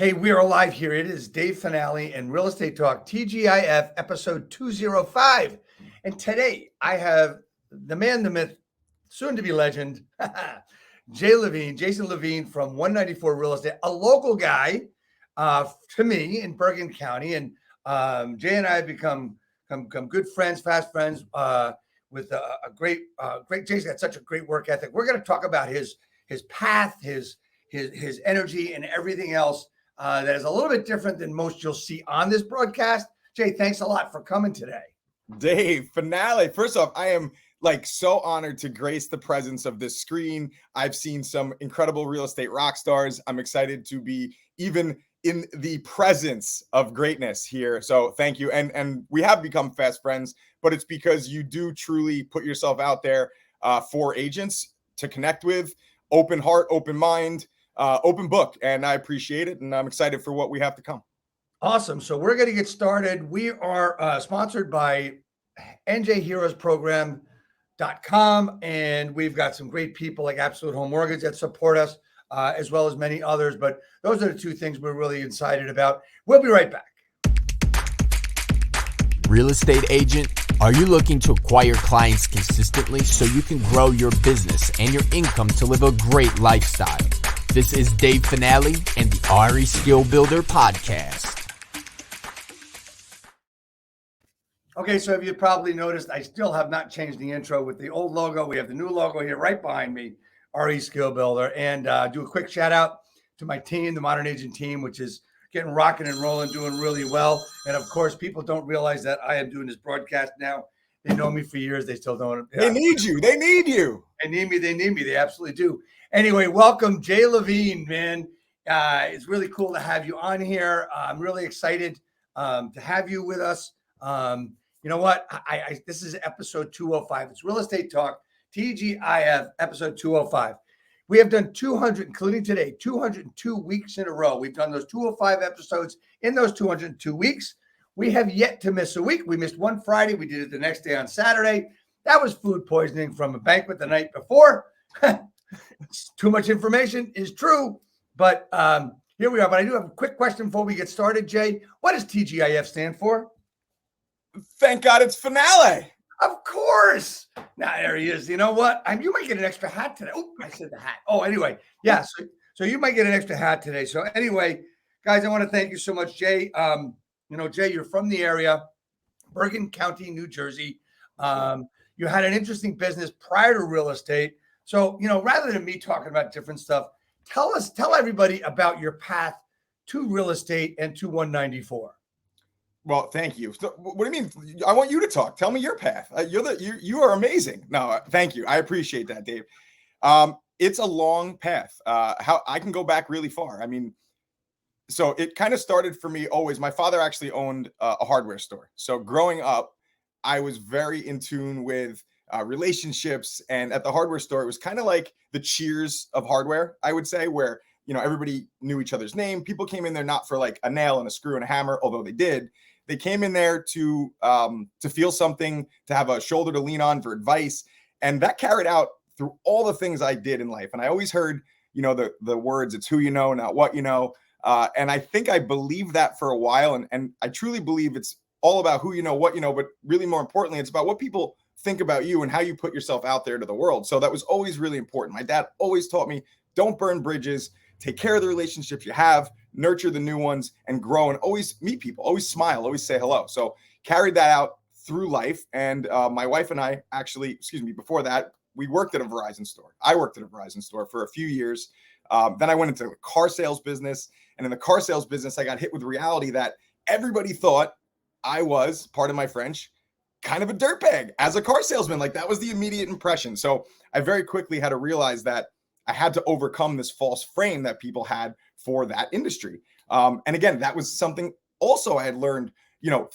Hey, we are live here. It is Dave Finale and Real Estate Talk, TGIF, episode 205. And today I have the man, the myth, soon to be legend, Jason Levine from 194 Real Estate, a local guy to me in Bergen County. And Jay and I have become good friends, fast friends with a great Jason got such a great work ethic. We're going to talk about his path, his energy, and everything else. That is a little bit different than most you'll see on this broadcast. Jay, thanks a lot for coming today. Dave, Finale. First off, I am so honored to grace the presence of this screen. I've seen some incredible real estate rock stars. I'm excited to be even in the presence of greatness here. So thank you. And we have become fast friends, but it's because you do truly put yourself out there for agents to connect with. Open heart, open mind. Open book, and I appreciate it, and I'm excited for what we have to come. Awesome. So we're going to get started. We are sponsored by njheroesprogram.com, and we've got some great people like Absolute Home Mortgage that support us, as well as many others. But those are the two things we're really excited about. We'll be right back. Real estate agent, are you looking to acquire clients consistently so you can grow your business and your income to live a great lifestyle? This is Dave Finale and the RE Skill Builder podcast. Okay, so if you probably noticed, I still have not changed the intro with the old logo. We have the new logo here right behind me, RE Skill Builder. And do a quick shout out to my team, the Modern Agent team, which is getting rocking and rolling, doing really well. And of course, people don't realize that I am doing this broadcast now. They know me for years. They still don't. They need you. They need you. They need me. They need me. They absolutely do. Anyway, welcome, Jay Levine, man. It's really cool to have you on here. I'm really excited to have you with us. You know what? This is episode 205. It's Real Estate Talk, TGIF, episode 205. We have done 200, including today, 202 weeks in a row. We've done those 205 episodes in those 202 weeks. We have yet to miss a week. We missed one Friday. We did it the next day on Saturday. That was food poisoning from a banquet the night before. Too much information is true, but here we are. But I do have a quick question before we get started, Jay. What does TGIF stand for? Thank God it's Finale. Of course. Now there he is. You know what? You might get an extra hat today. Oh, I said the hat. Oh, anyway, yeah. So you might get an extra hat today. So anyway, guys, I want to thank you so much, Jay. Jay, you're from the area, Bergen County, New Jersey. You had an interesting business prior to real estate. So, rather than me talking about different stuff, tell everybody about your path to real estate and to 194. Well, thank you. So, what do you mean? I want you to talk. Tell me your path. You are amazing. No, thank you. I appreciate that, Dave. It's a long path. How I can go back really far. I mean, so it kind of started for me always. My father actually owned a hardware store. So growing up, I was very in tune with relationships, and at the hardware store, it was kind of like the Cheers of hardware, I would say, where everybody knew each other's name. People came in there not for like a nail and a screw and a hammer, although they did. They came in there to feel something, to have a shoulder to lean on for advice, and that carried out through all the things I did in life. And I always heard, the words, "It's who you know, not what you know." And I think I believed that for a while, and I truly believe it's all about who you know, what you know, but really more importantly, it's about what people think about you and how you put yourself out there to the world. So that was always really important. My dad always taught me, don't burn bridges, take care of the relationships you have, nurture the new ones, and grow, and always meet people, always smile, always say hello. So carried that out through life. And my wife and I actually, before that, we worked at a Verizon store. I worked at a Verizon store for a few years. Then I went into the car sales business. And in the car sales business, I got hit with reality that everybody thought I was, pardon my French, kind of a dirtbag as a car salesman. Like, that was the immediate impression. So I very quickly had to realize that I had to overcome this false frame that people had for that industry. And again, that was something also I had learned,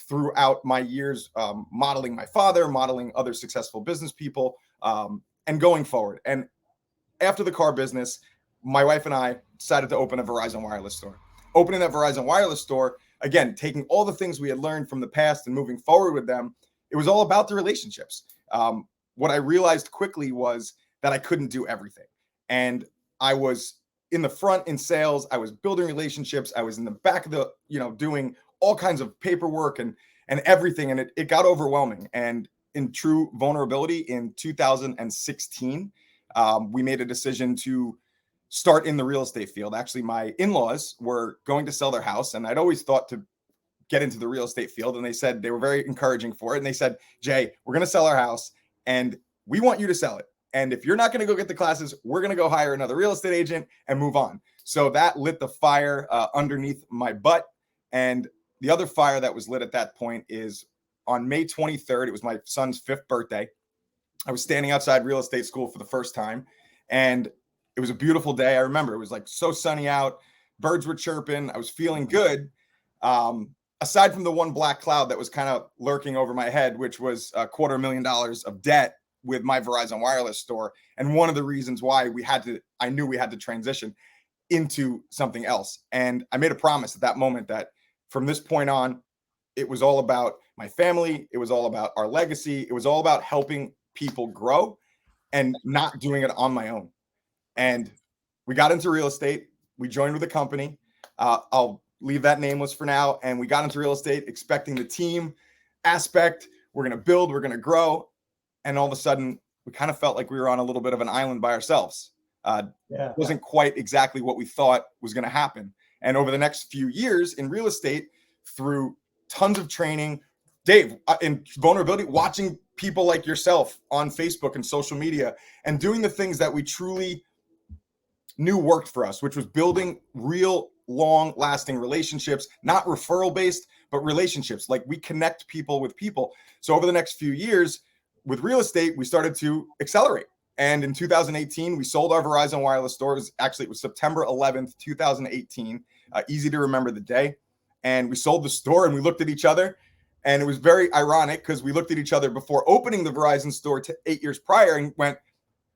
throughout my years, modeling my father, modeling other successful business people, and going forward. And after the car business, my wife and I decided to open a Verizon wireless store. Opening that Verizon wireless store, again, taking all the things we had learned from the past and moving forward with them, it was all about the relationships. What I realized quickly was that I couldn't do everything. And I was in the front in sales. I was building relationships. I was in the back of the, doing all kinds of paperwork and everything. And it got overwhelming. And in true vulnerability, in 2016, we made a decision to start in the real estate field. Actually, my in-laws were going to sell their house, and I'd always thought to get into the real estate field. And they said, they were very encouraging for it. And they said, Jay, we're going to sell our house and we want you to sell it. And if you're not going to go get the classes, we're going to go hire another real estate agent and move on. So that lit the fire underneath my butt. And the other fire that was lit at that point is on May 23rd. It was my son's 5th birthday. I was standing outside real estate school for the first time, and it was a beautiful day. I remember it was like so sunny out. Birds were chirping. I was feeling good. Aside from the one black cloud that was kind of lurking over my head, which was $250,000 of debt with my Verizon wireless store. And one of the reasons why I knew we had to transition into something else. And I made a promise at that moment that from this point on, it was all about my family. It was all about our legacy. It was all about helping people grow and not doing it on my own. And we got into real estate. We joined with a company. I'll leave that nameless for now. And we got into real estate expecting the team aspect. We're going to build, we're going to grow. And all of a sudden, we kind of felt like we were on a little bit of an island by ourselves. It wasn't quite exactly what we thought was going to happen. And over the next few years in real estate, through tons of training, Dave, in vulnerability, watching people like yourself on Facebook and social media and doing the things that we truly knew worked for us, which was building real long-lasting relationships, not referral-based, but relationships. Like we connect people with people. So over the next few years with real estate, we started to accelerate. And in 2018, we sold our Verizon wireless store. It was September 11th, 2018. Easy to remember the day. And we sold the store and we looked at each other. And it was very ironic because we looked at each other before opening the Verizon store 8 years prior and went,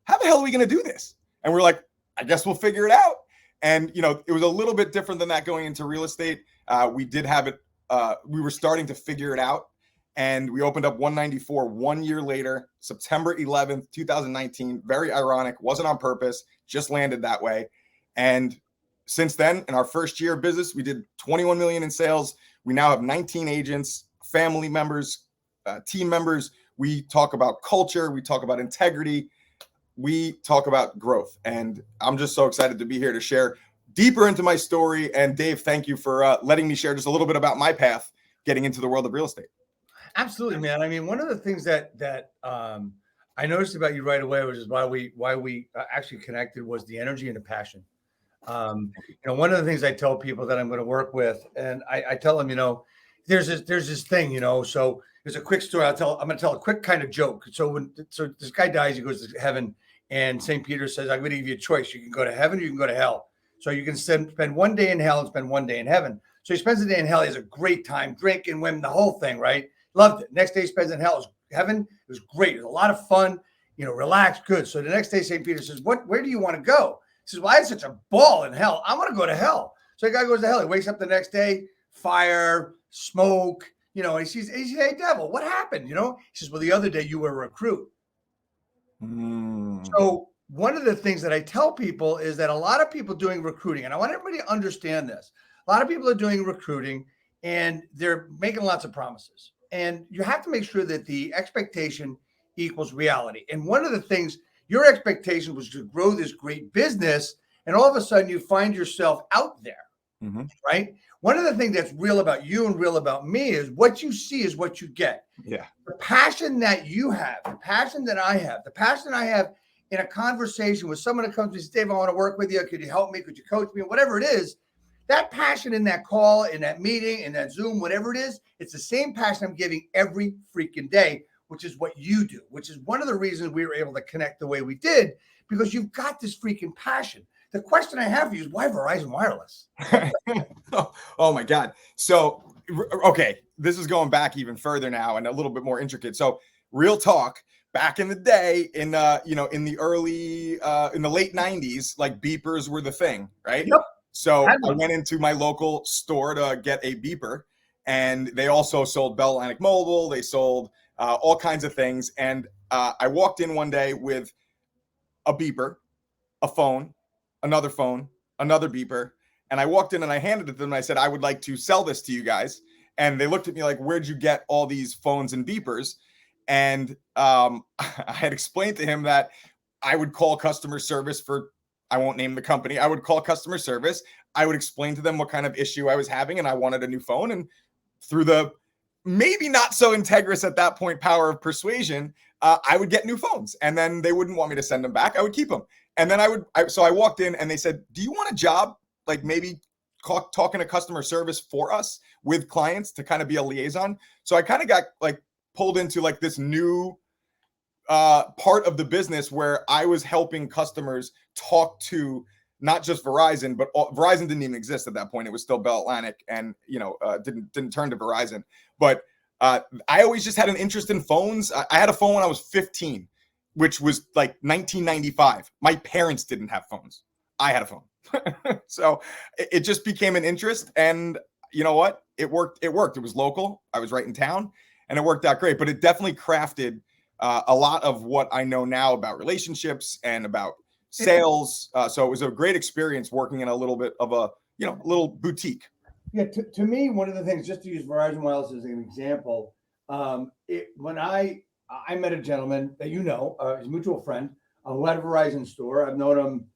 how the hell are we going to do this? And we're like, I guess we'll figure it out. And, it was a little bit different than that going into real estate. We did have it. We were starting to figure it out. And we opened up 194 1 year later, September 11th, 2019. Very ironic. Wasn't on purpose. Just landed that way. And since then, in our first year of business, we did 21 million in sales. We now have 19 agents, family members, team members. We talk about culture. We talk about integrity. We talk about growth. And I'm just so excited to be here to share deeper into my story. And Dave, thank you for letting me share just a little bit about my path getting into the world of real estate. Absolutely, man. I mean, one of the things that I noticed about you right away, which is why we actually connected, was the energy and the passion. One of the things I tell people that I'm going to work with, and I tell them, there's this thing, so there's a quick story. I'm going to tell a quick kind of joke. So this guy dies, he goes to heaven, and St. Peter says, I'm going to give you a choice. You can go to heaven or you can go to hell. So you can spend one day in hell and spend one day in heaven. So he spends the day in hell. He has a great time, drinking, women, the whole thing, right? Loved it. Next day he spends in hell. It was heaven. It was great. It was a lot of fun, relaxed, good. So the next day, St. Peter says, where do you want to go? He says, well, I had such a ball in hell. I want to go to hell. So the guy goes to hell. He wakes up the next day, fire, smoke, and he says, hey, devil, what happened? He says, well, the other day you were a recruit. So one of the things that I tell people is that a lot of people doing recruiting, and I want everybody to understand this, a lot of people are doing recruiting and they're making lots of promises. And you have to make sure that the expectation equals reality. And one of the things, your expectation was to grow this great business, and all of a sudden you find yourself out there, right? One of the things that's real about you and real about me is what you see is what you get. Yeah. The passion that you have, the passion that I have, the passion I have in a conversation with someone that comes to me and says, Dave, I want to work with you. Could you help me? Could you coach me? Whatever it is, that passion in that call, in that meeting, in that Zoom, whatever it is, it's the same passion I'm giving every freaking day, which is what you do, which is one of the reasons we were able to connect the way we did, because you've got this freaking passion. The question I have for you is, why Verizon Wireless? Oh my God. So, okay, this is going back even further now and a little bit more intricate. So real talk, back in the day, in in the late 90s, like beepers were the thing, right? Yep. So I went into my local store to get a beeper, and they also sold Bell Atlantic Mobile. They sold all kinds of things. And I walked in one day with a beeper, a phone, another phone, another beeper, and I walked in and I handed it to them. And I said, I would like to sell this to you guys. And they looked at me like, where'd you get all these phones and beepers? And I had explained to him that I would call customer service for, I won't name the company. I would call customer service. I would explain to them what kind of issue I was having, and I wanted a new phone. And through the maybe not so integrous at that point power of persuasion, I would get new phones, and then they wouldn't want me to send them back. I would keep them. And then so I walked in and they said, do you want a job? Like maybe talking to customer service for us with clients to kind of be a liaison. So I kind of got like pulled into like this new part of the business where I was helping customers talk to not just Verizon, but Verizon didn't even exist at that point. It was still Bell Atlantic, and didn't turn to Verizon. But I always just had an interest in phones. I had a phone when I was 15, which was like 1995. My parents didn't have phones. I had a phone. So it just became an interest, and you know what? It worked. It was local. I was right in town, and it worked out great. But it definitely crafted a lot of what I know now about relationships and about sales. So it was a great experience working in a little bit of a little boutique. Yeah, to me, one of the things, just to use Verizon Wireless as an example, when I met a gentleman that he's a mutual friend who had a Verizon store. I've known him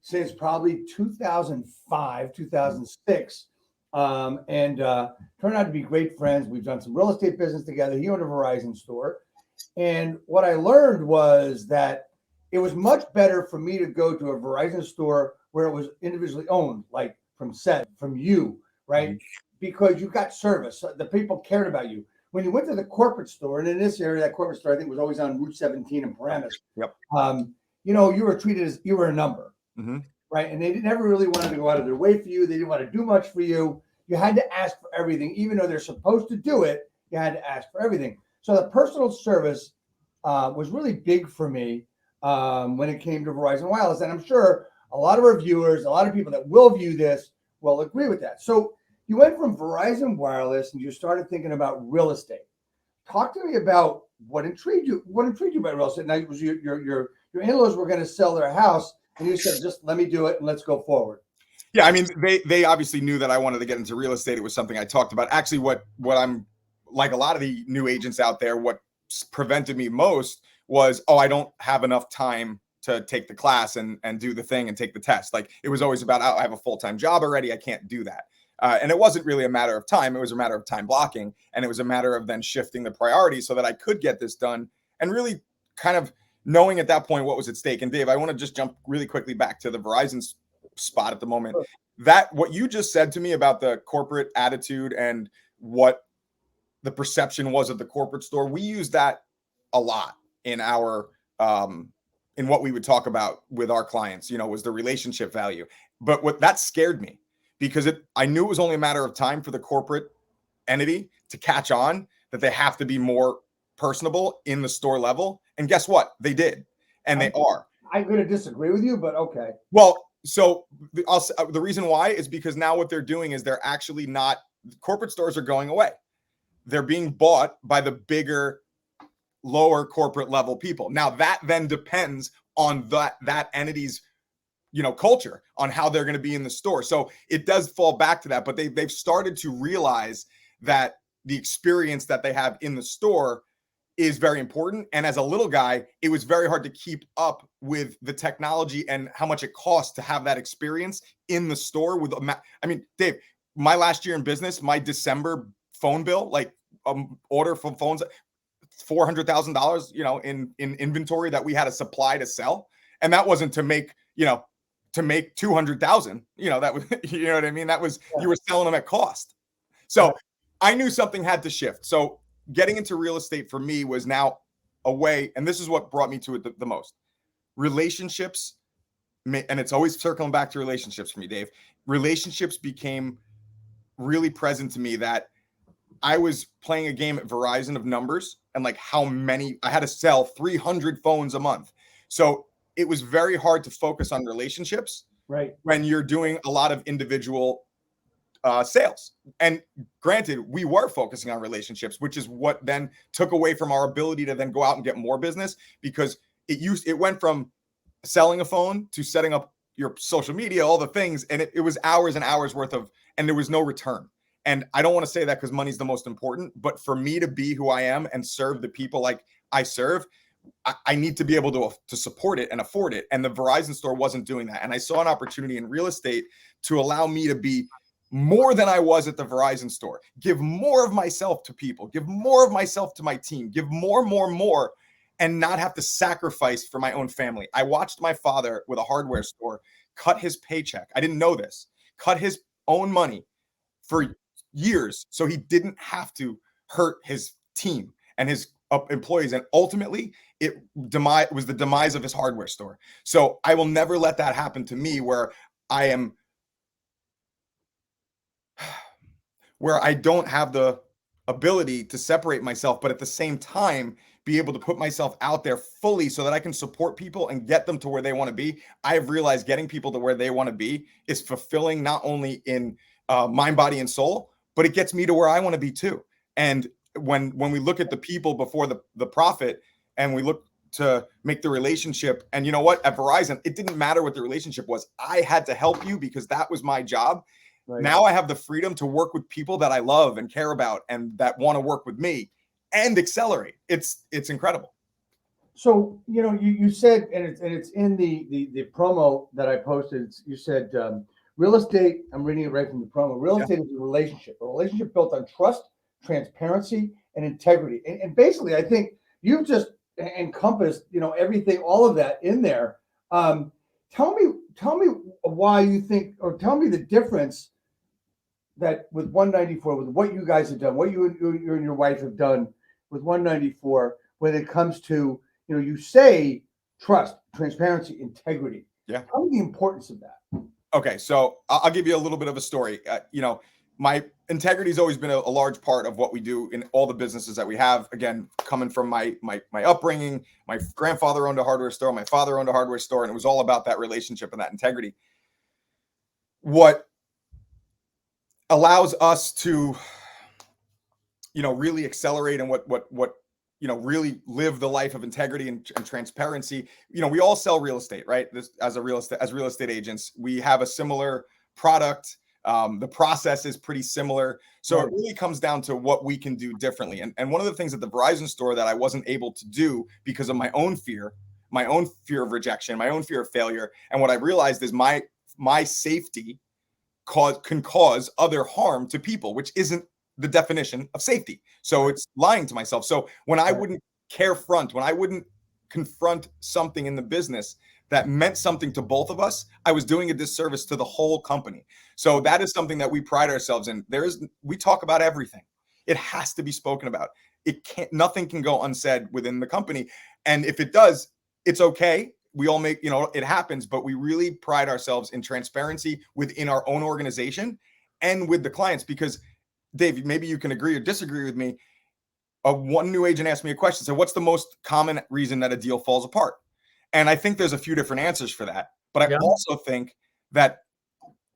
since probably 2005, 2006, and turned out to be great friends. We've done some real estate business together. He owned a Verizon store. And what I learned was that it was much better for me to go to a Verizon store where it was individually owned, like from you, right? Mm-hmm. Because you got service. The people cared about you. When you went to the corporate store, and in this area, that corporate store, I think was always on Route 17 in Paramus. Yep. You were treated as you were a number, mm-hmm. right? And they never really wanted to go out of their way for you. They didn't want to do much for you. You had to ask for everything, even though they're supposed to do it. You had to ask for everything. So the personal service was really big for me when it came to Verizon Wireless. And I'm sure a lot of our viewers, a lot of people that will view this will agree with that. So you went from Verizon Wireless and you started thinking about real estate. Talk to me about what intrigued you. What intrigued you about real estate? Now, was your in-laws were going to sell their house, and you said, just let me do it and let's go forward. Yeah, I mean, they obviously knew that I wanted to get into real estate. It was something I talked about. Actually, what I'm like a lot of the new agents out there, what prevented me most was, I don't have enough time to take the class and do the thing and take the test. Like it was always about, I have a full-time job already. I can't do that. And it wasn't really a matter of time. It was a matter of time blocking. And it was a matter of then shifting the priority so that I could get this done and really kind of knowing at that point what was at stake. And Dave, I want to just jump really quickly back to the Verizon spot at the moment. Sure. That what you just said to me about the corporate attitude and what the perception was at the corporate store, we use that a lot in our in what we would talk about with our clients, was the relationship value. But what that scared me, because I knew it was only a matter of time for the corporate entity to catch on that they have to be more personable in the store level. And guess what? They did. And they are. I'm going to disagree with you, but okay. Well, so the reason why is because now what they're doing is they're actually not, corporate stores are going away. They're being bought by the bigger, lower corporate level people. Now that then depends on that entity's, culture, on how they're going to be in the store. So it does fall back to that, but they've started to realize that the experience that they have in the store is very important. And as a little guy, it was very hard to keep up with the technology and how much it costs to have that experience in the store with, Dave, my last year in business, my December phone bill, like order from phones, $400,000, in inventory that we had to supply to sell. And that wasn't to make, to make 200,000, that was, you know what I mean? That was, you were selling them at cost. So I knew something had to shift. So getting into real estate for me was now a way, and this is what brought me to it the most. Relationships, and it's always circling back to relationships for me, Dave. Relationships became really present to me, that I was playing a game at Verizon of numbers and like how many, I had to sell 300 phones a month. So it was very hard to focus on relationships, right, when you're doing a lot of individual sales. And granted, we were focusing on relationships, which is what then took away from our ability to then go out and get more business, because it went from selling a phone to setting up your social media, all the things. And it was hours and hours worth of, and there was no return. And I don't want to say that because money's the most important, but for me to be who I am and serve the people like I serve, I need to be able to support it and afford it. And the Verizon store wasn't doing that. And I saw an opportunity in real estate to allow me to be more than I was at the Verizon store, give more of myself to people, give more of myself to my team, give more, and not have to sacrifice for my own family. I watched my father with a hardware store cut his paycheck. I didn't know this, cut his own money for years so he didn't have to hurt his team and his employees. And ultimately, it was the demise of his hardware store. So I will never let that happen to me where I don't have the ability to separate myself, but at the same time, be able to put myself out there fully so that I can support people and get them to where they want to be. I have realized getting people to where they want to be is fulfilling, not only in mind, body, and soul, but it gets me to where I want to be too. And when we look at the people before the profit, and we look to make the relationship, and you know what, at Verizon, it didn't matter what the relationship was. I had to help you because that was my job. Right. Now I have the freedom to work with people that I love and care about and that want to work with me and accelerate. It's incredible. So, you said, and it's in the promo that I posted, you said, real estate, I'm reading it right from the promo, real estate is a relationship built on trust, transparency, and integrity. And basically, I think you've just encompassed, everything, all of that in there. Tell me why you think, or tell me the difference that with 194, with what you guys have done, what you and your wife have done with 194, when it comes to, you say trust, transparency, integrity. Yeah. Tell me the importance of that. Okay. So I'll give you a little bit of a story. My integrity has always been a large part of what we do in all the businesses that we have. Again, coming from my upbringing, my grandfather owned a hardware store, my father owned a hardware store, and it was all about that relationship and that integrity. What allows us to, really accelerate and what really live the life of integrity and transparency. We all sell real estate, right? As real estate agents, we have a similar product. The process is pretty similar. So it really comes down to what we can do differently. And one of the things at the Verizon store that I wasn't able to do because of my own fear of rejection, my own fear of failure. And what I realized is my safety can cause other harm to people, which isn't the definition of safety. So it's lying to myself. So when I wouldn't when I wouldn't confront something in the business that meant something to both of us, I was doing a disservice to the whole company. So that is something that we pride ourselves in. We talk about everything. It has to be spoken about. Nothing can go unsaid within the company. And if it does, it's okay. We all make, it happens, but we really pride ourselves in transparency within our own organization and with the clients. Because Dave, maybe you can agree or disagree with me. One new agent asked me a question. So what's the most common reason that a deal falls apart? And I think there's a few different answers for that. But I also think that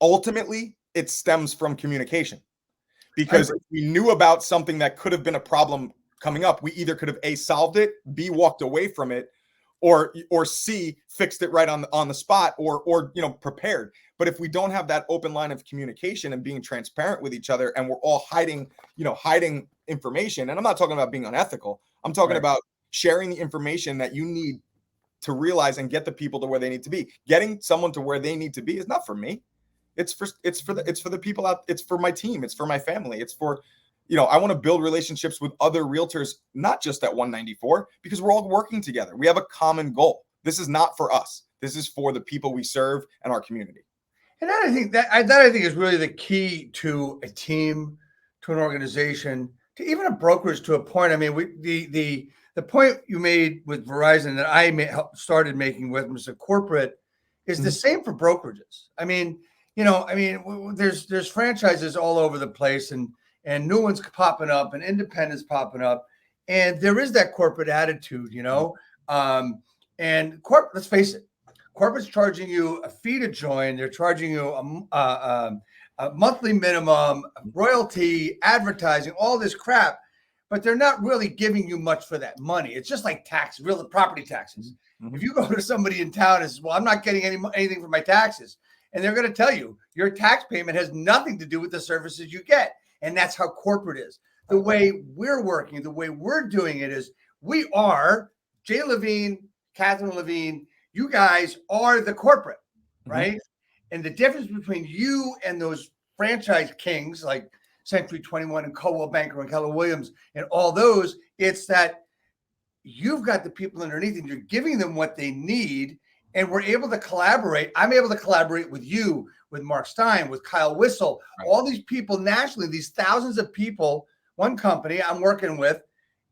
ultimately it stems from communication. Because if we knew about something that could have been a problem coming up, we either could have A, solved it, B, walked away from it, or C, fixed it right on the spot, or prepared. But if we don't have that open line of communication and being transparent with each other, and we're all hiding information, and I'm not talking about being unethical, I'm talking about sharing the information that you need to realize and get the people to where they need to be. Getting someone to where they need to be is not for me. It's for the people out. It's for my team. It's for my family. It's for, I want to build relationships with other realtors, not just at 194, because we're all working together. We have a common goal. This is not for us. This is for the people we serve and our community. And I think is really the key to a team, to an organization, to even a brokerage to a point. I mean, the point you made with Verizon that I started making with Mr. Corporate is the same for brokerages. I mean, there's franchises all over the place and new ones popping up and independents popping up. And there is that corporate attitude, and let's face it, corporate's charging you a fee to join. They're charging you a monthly minimum, royalty, advertising, all this crap. but they're not really giving you much for that money. It's just like tax, real property taxes. If you go to somebody in town and says, well, I'm not getting anything for my taxes, and they're going to tell you your tax payment has nothing to do with the services you get. And that's how corporate is. The way we're working, the way we're doing it is we are Jay Levine, Katherine Levine. You guys are the corporate, right? And the difference between you and those franchise kings like Century 21 and Coldwell Banker and Keller Williams and all those, it's that you've got the people underneath and you're giving them what they need. And we're able to collaborate. I'm able to collaborate with you, with Mark Stein, with Kyle Whistle, all these people nationally, these thousands of people, one company I'm working with,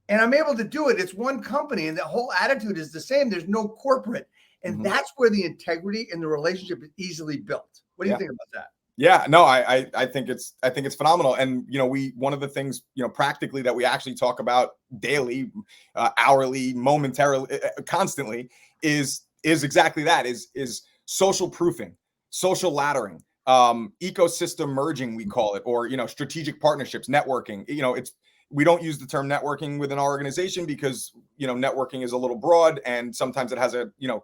and I'm able to do it. It's one company, and the whole attitude is the same. There's no corporate. And that's where the integrity and the relationship is easily built. What do you think about that? Yeah, no, I think it's phenomenal. And, one of the things, practically that we actually talk about daily, hourly, momentarily, constantly is exactly that, is social proofing, social laddering, ecosystem merging, we call it, or, strategic partnerships, networking. We don't use the term networking within our organization because, networking is a little broad and sometimes it has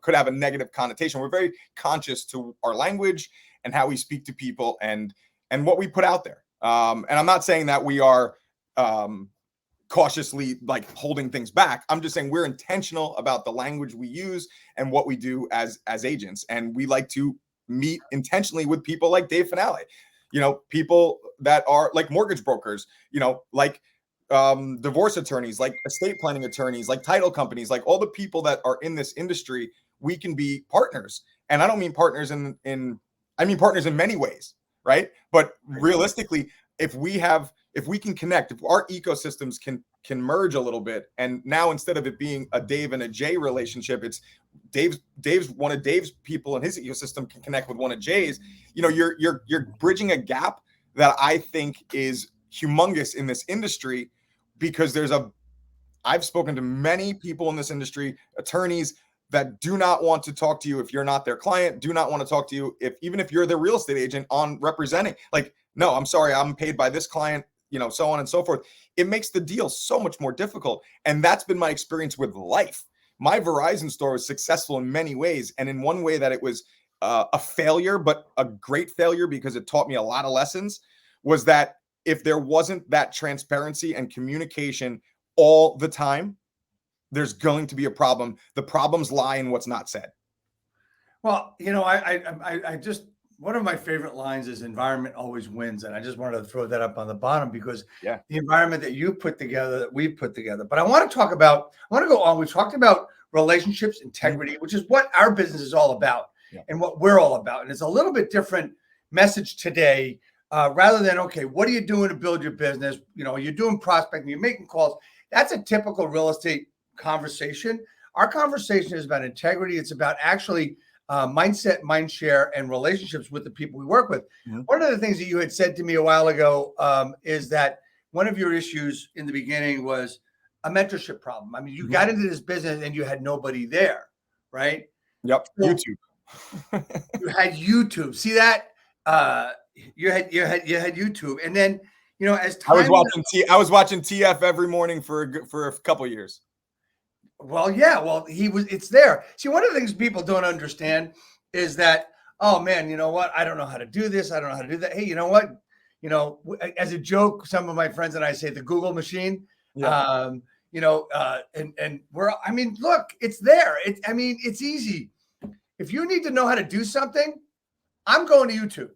could have a negative connotation. We're very conscious to our language and how we speak to people and what we put out there. And I'm not saying that we are cautiously like holding things back. I'm just saying we're intentional about the language we use and what we do as agents. And we like to meet intentionally with people like Dave Finale, people that are like mortgage brokers, like divorce attorneys, like estate planning attorneys, like title companies, like all the people that are in this industry. We can be partners. And I don't mean partners I mean partners in many ways, right? But realistically, if we can connect, if our ecosystems can merge a little bit, and now instead of it being a Dave and a Jay relationship, it's Dave's one of Dave's people in his ecosystem can connect with one of Jay's. You're bridging a gap that I think is humongous in this industry, because I've spoken to many people in this industry, attorneys that do not want to talk to you if you're not their client, do not want to talk to you even if you're the real estate agent on representing. Like, no, I'm sorry, I'm paid by this client, so on and so forth. It makes the deal so much more difficult. And that's been my experience with life. My Verizon store was successful in many ways. And in one way that it was a failure, but a great failure because it taught me a lot of lessons, was that if there wasn't that transparency and communication all the time, there's going to be a problem. The problems lie in what's not said. Well, I just, one of my favorite lines is environment always wins. And I just wanted to throw that up on the bottom because the environment that you put together, that we've put together. But I want to go on. We talked about relationships, integrity, which is what our business is all about and what we're all about. And it's a little bit different message today, rather than, okay, what are you doing to build your business? You're doing prospecting, you're making calls. That's a typical real estate conversation. Our conversation is about integrity. It's about actually mindset, mind share, and relationships with the people we work with. One of the things that you had said to me a while ago is that one of your issues in the beginning was a mentorship problem. I mean, you got into this business and you had nobody there, right? Yep. So YouTube. You had YouTube. See that? You had YouTube, and then as time I was watching TF every morning for a couple of years. Well, yeah. Well, it's there. See, one of the things people don't understand is that, oh man, you know what? I don't know how to do this. I don't know how to do that. Hey, you know what? As a joke, some of my friends and I say the Google machine. And look, it's there. It's easy. If you need to know how to do something, I'm going to YouTube.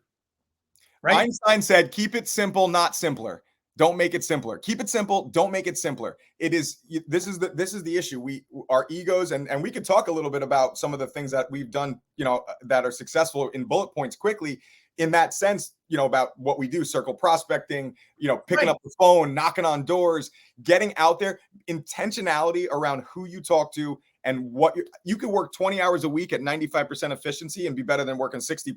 Right? Einstein said, keep it simple, not simpler. Don't make it simpler. Keep it simple. Don't make it simpler. This is the issue. Our egos, and we could talk a little bit about some of the things that we've done, that are successful in bullet points quickly in that sense, about what we do, circle prospecting, picking up the phone, knocking on doors, getting out there, intentionality around who you talk to and what you could work 20 hours a week at 95% efficiency and be better than working 60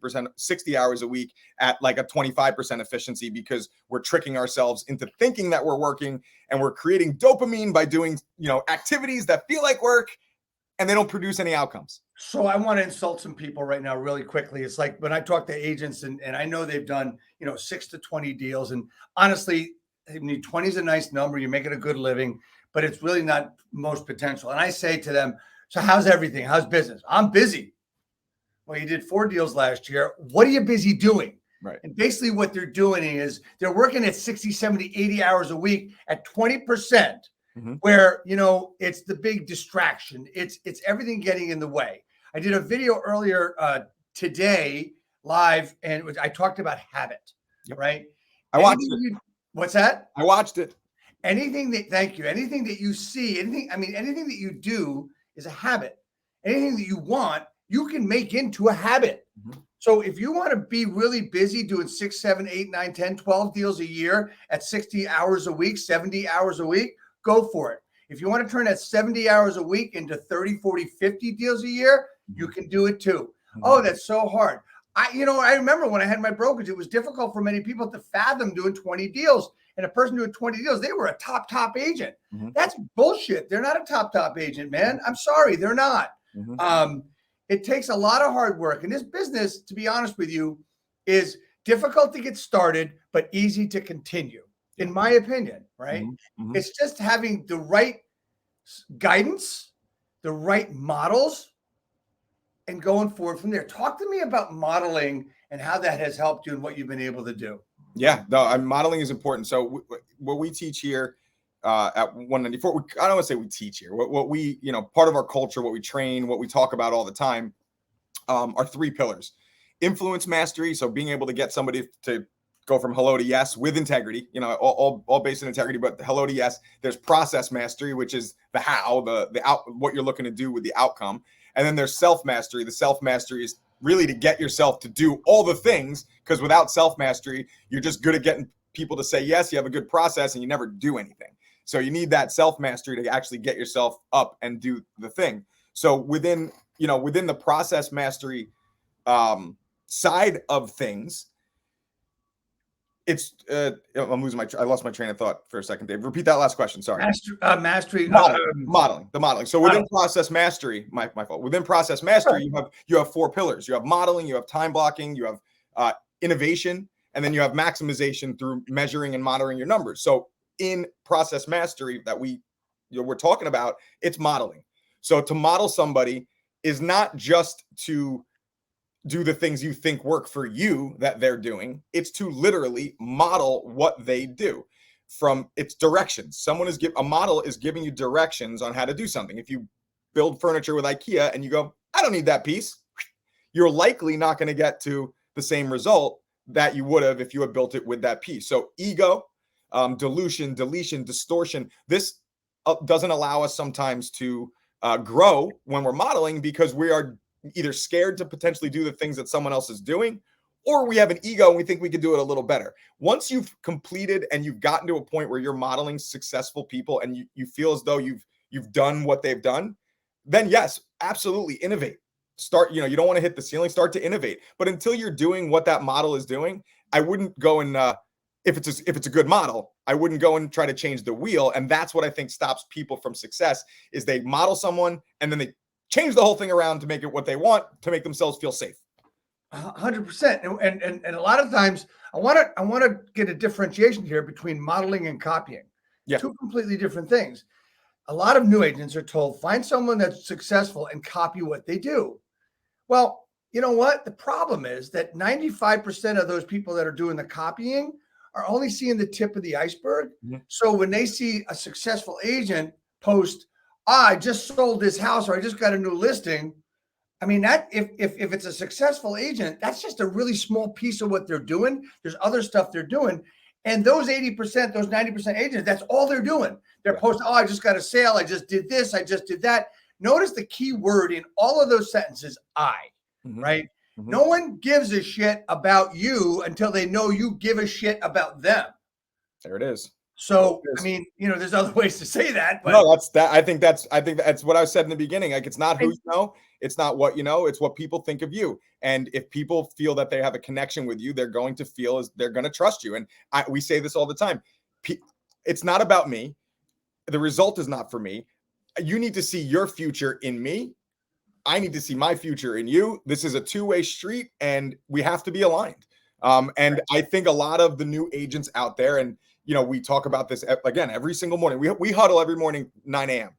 hours a week at like a 25% efficiency, because we're tricking ourselves into thinking that we're working and we're creating dopamine by doing, activities that feel like work and they don't produce any outcomes. So I want to insult some people right now really quickly. It's like when I talk to agents and I know they've done, 6 to 20 deals. And honestly, I mean, 20 is a nice number. You're making a good living, but it's really not most potential. And I say to them, so how's everything? How's business? I'm busy. Well, you did 4 deals last year. What are you busy doing? Right. And basically what they're doing is they're working at 60, 70, 80 hours a week at 20%, where, you know, it's the big distraction. It's everything getting in the way. I did a video earlier today live, and I talked about habit, right? I watched it. What's that? I watched it. Anything that you see, anything that you do is a habit. Anything that you want, you can make into a habit. So if you want to be really busy doing 6, 7, 8, 9, 10, 12 deals a year at 60 hours a week, 70 hours a week, go for it. If you want to turn that 70 hours a week into 30, 40, 50 deals a year, you can do it too. Oh, that's so hard. I remember when I had my brokerage, it was difficult for many people to fathom doing 20 deals. And a person doing 20 deals, they were a top agent. That's bullshit. They're not a top agent, man. I'm sorry, they're not. It takes a lot of hard work. And this business, to be honest with you, is difficult to get started, but easy to continue, in my opinion, right? It's just having the right guidance, the right models, and going forward from there. Talk to me about modeling and how that has helped you and what you've been able to do. Yeah, no, modeling is important. So what we teach here at 194, I don't want to say we teach here. What we, part of our culture, what we train, what we talk about all the time are 3 pillars. Influence mastery, so being able to get somebody to go from hello to yes with integrity, all based on integrity, but hello to yes. There's process mastery, which is the how, what you're looking to do with the outcome. And then there's self-mastery. The self-mastery is really to get yourself to do all the things, because without self-mastery, you're just good at getting people to say yes, you have a good process, and you never do anything. So you need that self-mastery to actually get yourself up and do the thing. So within the process mastery side of things, it's I lost my train of thought for a second, Dave. Repeat that last question. Sorry. Mastery. Modeling. So within process mastery, my fault. Within process mastery, you have 4 pillars. You have modeling, you have time blocking, you have innovation, and then you have maximization through measuring and monitoring your numbers. So in process mastery that we're talking about, it's modeling. So to model somebody is not just to do the things you think work for you that they're doing. It's to literally model what they do from its directions. A model is giving you directions on how to do something. If you build furniture with IKEA and you go, I don't need that piece, you're likely not going to get to the same result that you would have if you had built it with that piece. So ego, dilution, deletion, distortion, this doesn't allow us sometimes to grow when we're modeling, because we are either scared to potentially do the things that someone else is doing, or we have an ego and we think we could do it a little better. Once you've completed and you've gotten to a point where you're modeling successful people and you feel as though you've done what they've done, then yes, absolutely innovate. Start, you don't want to hit the ceiling, start to innovate. But until you're doing what that model is doing, I wouldn't go and if it's a good model, I wouldn't go and try to change the wheel. And that's what I think stops people from success, is they model someone and then they change the whole thing around to make it what they want, to make themselves feel safe. 100%. And a lot of times I want to get a differentiation here between modeling and copying. Yeah. 2 completely different things. A lot of new agents are told, find someone that's successful and copy what they do. Well, you know what? The problem is that 95% of those people that are doing the copying are only seeing the tip of the iceberg. So when they see a successful agent post, I just sold this house, or I just got a new listing, I mean, that if it's a successful agent, that's just a really small piece of what they're doing. There's other stuff they're doing. And those 80%, those 90% agents, that's all they're doing. They're posting, I just got a sale, I just did this, I just did that. Notice the key word in all of those sentences, right? No one gives a shit about you until they know you give a shit about them. There it is. So, I mean, there's other ways to say that, but no, I think that's what I said in the beginning. Like, it's not who you know, it's not what you know, it's what people think of you. And if people feel that they have a connection with you, they're going to feel as they're going to trust you. And we say this all the time. It's not about me. The result is not for me. You need to see your future in me. I need to see my future in you. This is a 2-way street, and we have to be aligned. And I think a lot of the new agents out there, and we talk about this again every single morning. We huddle every morning 9 a.m.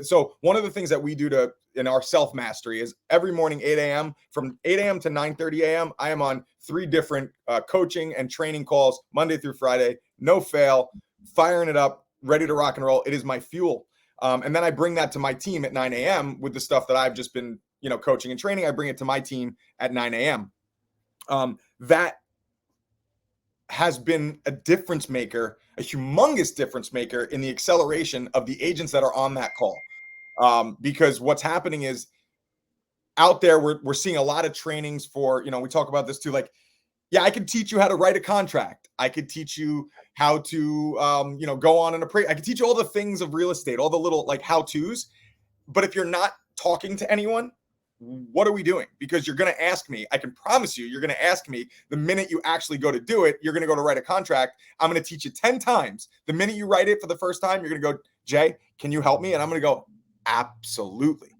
So one of the things that we do in our self-mastery is every morning 8 a.m. from 8 a.m. to 9:30 a.m. I am on 3 different coaching and training calls Monday through Friday, no fail, firing it up, ready to rock and roll. It is my fuel. And then I bring that to my team at 9 a.m. with the stuff that I've just been, coaching and training. I bring it to my team at 9 a.m. That has been a difference maker, a humongous difference maker in the acceleration of the agents that are on that call. Because what's happening is out there, we're seeing a lot of trainings for, we talk about this too, like, yeah, I could teach you how to write a contract. I could teach you how to, go on an appraisal. I could teach you all the things of real estate, all the little like how-tos. But if you're not talking to anyone, what are we doing? Because you're going to ask me, I can promise you're going to ask me the minute you actually go to do it, you're going to go to write a contract. I'm going to teach you 10 times. The minute you write it for the first time, you're going to go, Jay, can you help me? And I'm going to go, absolutely.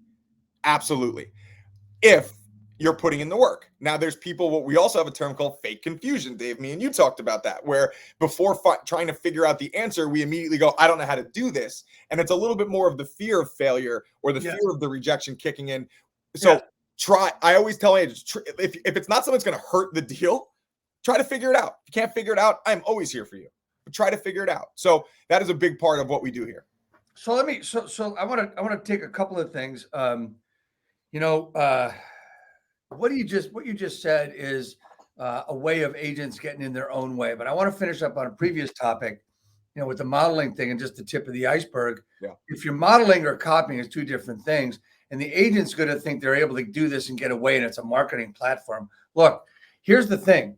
Absolutely. If you're putting in the work. Now there's people, we also have a term called fake confusion. Dave, me and you talked about that, where before trying to figure out the answer, we immediately go, I don't know how to do this. And it's a little bit more of the fear of failure or the fear of the rejection kicking in. So I always tell agents, if it's not something that's going to hurt the deal, try to figure it out. If you can't figure it out, I'm always here for you, but try to figure it out. So that is a big part of what we do here. So I want to take a couple of things. What you just said is a way of agents getting in their own way. But I want to finish up on a previous topic, with the modeling thing and just the tip of the iceberg. Yeah. If you're modeling or copying, it's 2 different things. And the agent's going to think they're able to do this and get away, and it's a marketing platform. Look, here's the thing.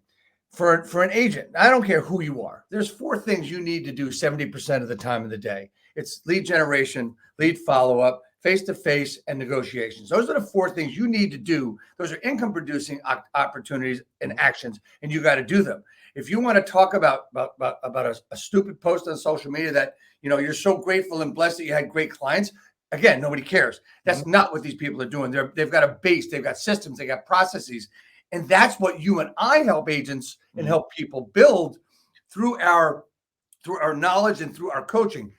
For an agent, I don't care who you are, there's 4 things you need to do 70% of the time of the day. It's lead generation, lead follow-up, face-to-face, and negotiations. Those are the 4 things you need to do. Those are income-producing opportunities and actions, and you got to do them. If you want to talk about a stupid post on social media that, you're so grateful and blessed that you had great clients, again, nobody cares. That's not what these people are doing. They've got a base, they've got systems, they got processes. And that's what you and I help agents and help people build through our knowledge and through our coaching.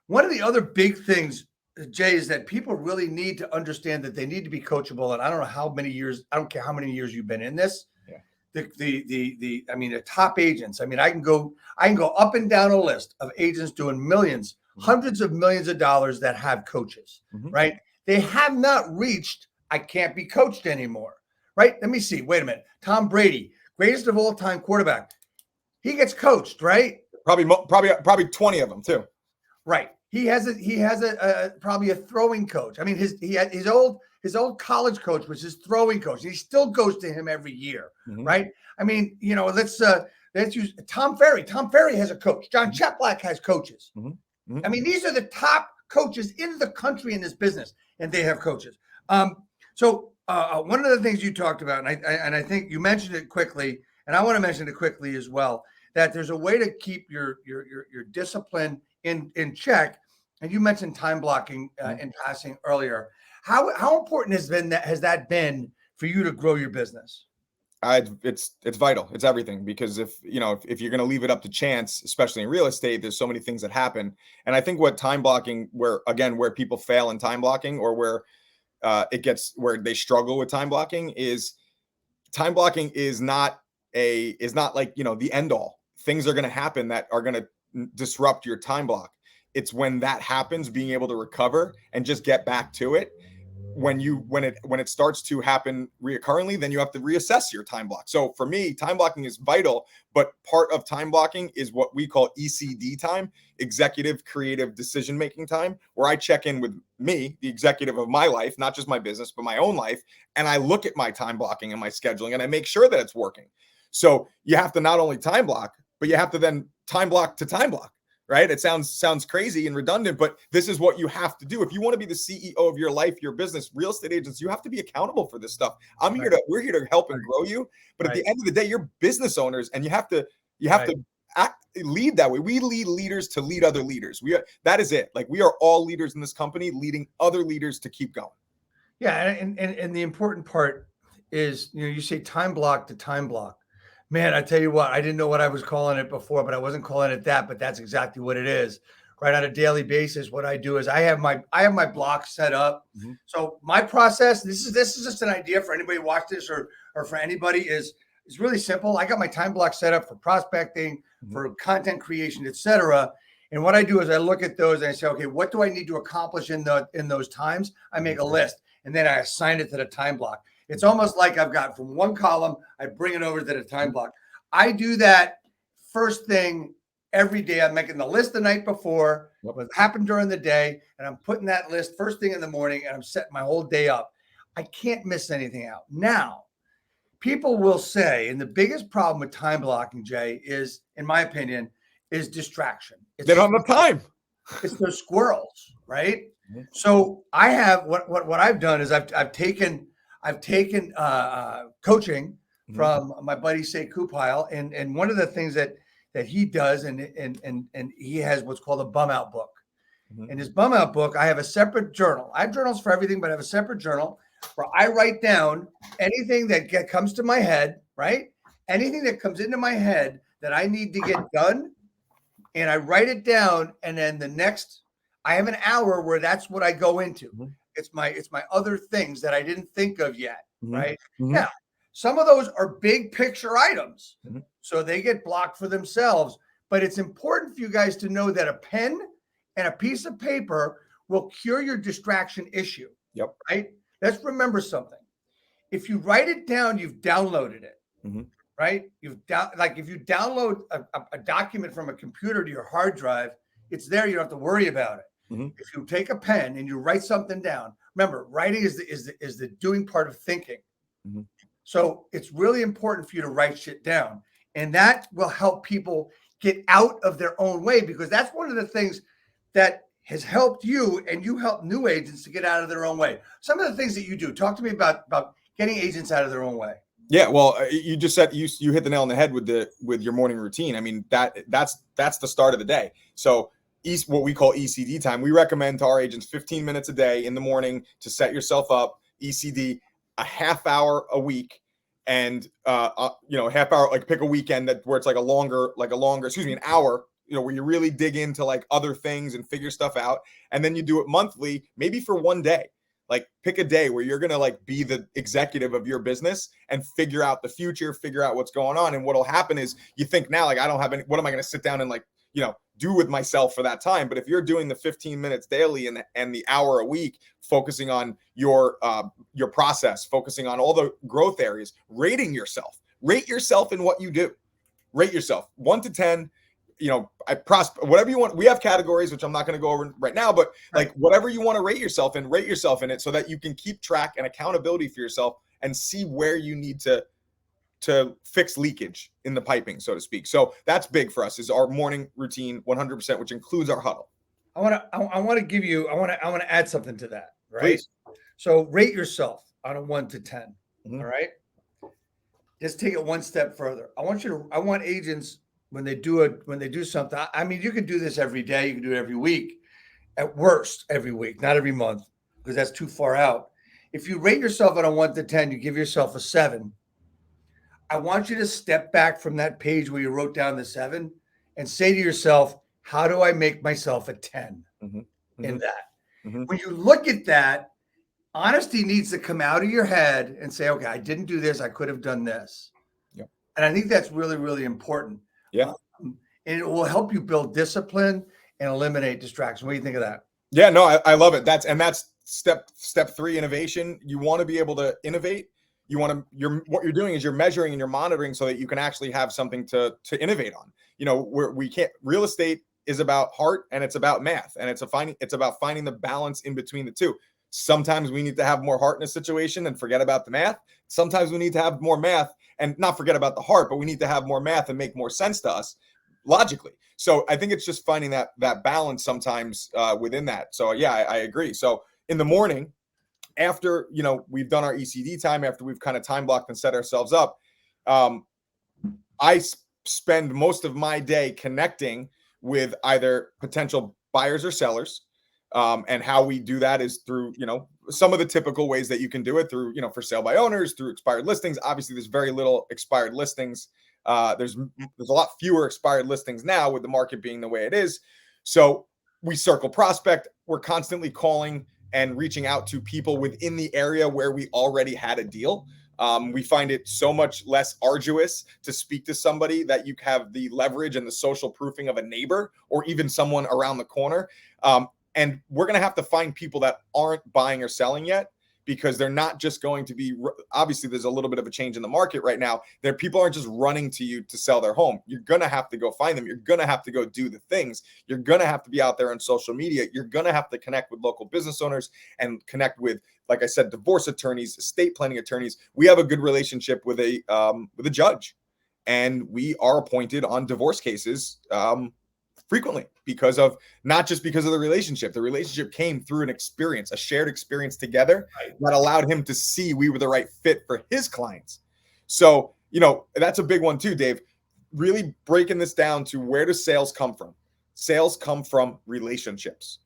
One of the other big things, Jay, is that people really need to understand that they need to be coachable. And I don't know how many years, I don't care how many years you've been in this. Yeah. The top agents. I can go up and down a list of agents doing millions, hundreds of millions of dollars that have coaches, right? They have not reached, I can't be coached anymore, right? Let me see. Wait a minute. Tom Brady, greatest of all time quarterback. He gets coached, right? Probably 20 of them too. Right. He has probably a throwing coach. His old college coach was his throwing coach. He still goes to him every year, right? Let's use Tom Ferry. Tom Ferry has a coach. John Cheplack has coaches. These are the top coaches in the country in this business, and they have coaches. So one of the things you talked about, and I think you mentioned it quickly, and I want to mention it quickly as well, that there's a way to keep your discipline in check. And you mentioned time blocking in passing earlier. How important has that been for you to grow your business? It's vital. It's everything, because if you're going to leave it up to chance, especially in real estate, there's so many things that happen. And I think what time blocking, where people fail in time blocking, or where they struggle with time blocking is not like, the end all. Things are going to happen that are going to disrupt your time block. It's when that happens, being able to recover and just get back to it. When it starts to happen reoccurringly, then you have to reassess your time block. So for me, time blocking is vital, but part of time blocking is what we call ECD time, executive creative decision-making time, where I check in with me, the executive of my life, not just my business, but my own life. And I look at my time blocking and my scheduling, and I make sure that it's working. So you have to not only time block, but you have to then time block to time block. Right? It sounds crazy and redundant, but this is what you have to do. If you want to be the CEO of your life, your business, real estate agents, you have to be accountable for this stuff. We're here to help and grow you. But at the end of the day, you're business owners, and you have to lead that way. We lead leaders to lead other leaders. That is it. Like, we are all leaders in this company, leading other leaders to keep going. Yeah. And the important part is, you say time block to time block. Man, I tell you what, I didn't know what I was calling it before, but I wasn't calling it that, but that's exactly what it is. Right, on a daily basis, what I do is I have my block set up. Mhm. So my process, this is just an idea for anybody who watch this or for anybody is really simple. I got my time block set up for prospecting, for content creation, etc. And what I do is I look at those and I say, okay, what do I need to accomplish in those times? I make a list and then I assign it to the time block. It's almost like I've got from one column, I bring it over to the time block. I do that first thing every day. I'm making the list the night before, what happened during the day, and I'm putting that list first thing in the morning, and I'm setting my whole day up. I can't miss anything out. Now, people will say, and the biggest problem with time blocking, Jay, is, in my opinion, is distraction. They don't have time. It's those squirrels, right? So I have what I've done is I've taken coaching from my buddy Say Kupile, and one of the things that he does, and he has what's called a bum out book. In his bum out book, I have a separate journal. I have journals for everything, but I have a separate journal where I write down anything that comes to my head, right? Anything that comes into my head that I need to get done, and I write it down. And then I have an hour where that's what I go into. It's my other things that I didn't think of yet, right? Now, some of those are big picture items, so they get blocked for themselves. But it's important for you guys to know that a pen and a piece of paper will cure your distraction issue. Yep. Right? Let's remember something. If you write it down, you've downloaded it. Right? If you download a document from a computer to your hard drive, it's there. You don't have to worry about it. If you take a pen and you write something down, remember, writing is the doing part of thinking. So it's really important for you to write shit down, and that will help people get out of their own way, because that's one of the things that has helped you, and you help new agents to get out of their own way. Some of the things that you do. Talk to me about getting agents out of their own way. Yeah, well, you just said you hit the nail on the head with your morning routine. I mean, that's the start of the day. So what we call ECD time. We recommend to our agents 15 minutes a day in the morning to set yourself up. ECD, a half hour a week, and a half hour, like pick a weekend where it's like a longer, an hour, where you really dig into like other things and figure stuff out. And then you do it monthly, maybe for one day. Like pick a day where you're going to like be the executive of your business and figure out the future, figure out what's going on. And what'll happen is you think now, like, I don't have any, what am I going to sit down and like, do with myself for that time? But if you're doing the 15 minutes daily and the hour a week, focusing on your process, focusing on all the growth areas, rate yourself in what you do. Rate yourself 1 to 10. Whatever you want. We have categories, which I'm not going to go over right now, but like whatever you want to rate yourself in it so that you can keep track and accountability for yourself and see where you need to fix leakage in the piping, so to speak. So that's big for us, is our morning routine 100%, which includes our huddle. I want to add something to that, right? Please. So rate yourself on a 1 to 10. All right. Just take it one step further. I want agents, when they do something, I mean, you can do this every day. You can do it every week, at worst every week, not every month, because that's too far out. If you rate yourself on a 1 to 10, you give yourself a 7. I want you to step back from that page where you wrote down the 7 and say to yourself, how do I make myself a 10 in that? When you look at that, honesty needs to come out of your head and say, okay, I didn't do this. I could have done this. Yep. And I think that's really, really important. Yeah. And it will help you build discipline and eliminate distraction. What do you think of that? Yeah, no, I love it. That's step 3, innovation. You want to be able to innovate. What you're doing is you're measuring and you're monitoring so that you can actually have something to innovate on. Real estate is about heart and it's about math, and it's about finding the balance in between the two. Sometimes we need to have more heart in a situation and forget about the math. Sometimes we need to have more math and not forget about the heart, but we need to have more math and make more sense to us logically. So I think it's just finding that balance sometimes within that. So yeah, I agree. So in the morning, after we've done our ECD time, after we've kind of time blocked and set ourselves up, I spend most of my day connecting with either potential buyers or sellers. And how we do that is through, some of the typical ways that you can do it through, for sale by owners, through expired listings. Obviously, there's very little expired listings There's a lot fewer expired listings now with the market being the way it is. So we circle prospect. We're constantly calling and reaching out to people within the area where we already had a deal. We find it so much less arduous to speak to somebody that you have the leverage and the social proofing of a neighbor or even someone around the corner. And we're going to have to find people that aren't buying or selling yet, because they're not just going to be, obviously there's a little bit of a change in the market right now. People aren't just running to you to sell their home. You're going to have to go find them. You're going to have to go do the things. You're going to have to be out there on social media. You're going to have to connect with local business owners and connect with, like I said, divorce attorneys, estate planning attorneys. We have a good relationship with a judge, and we are appointed on divorce cases frequently not just because of the relationship. The relationship came through an experience, a shared experience together that allowed him to see we were the right fit for his clients. So, that's a big one too, Dave. Really breaking this down to, where do sales come from? Sales come from relationships.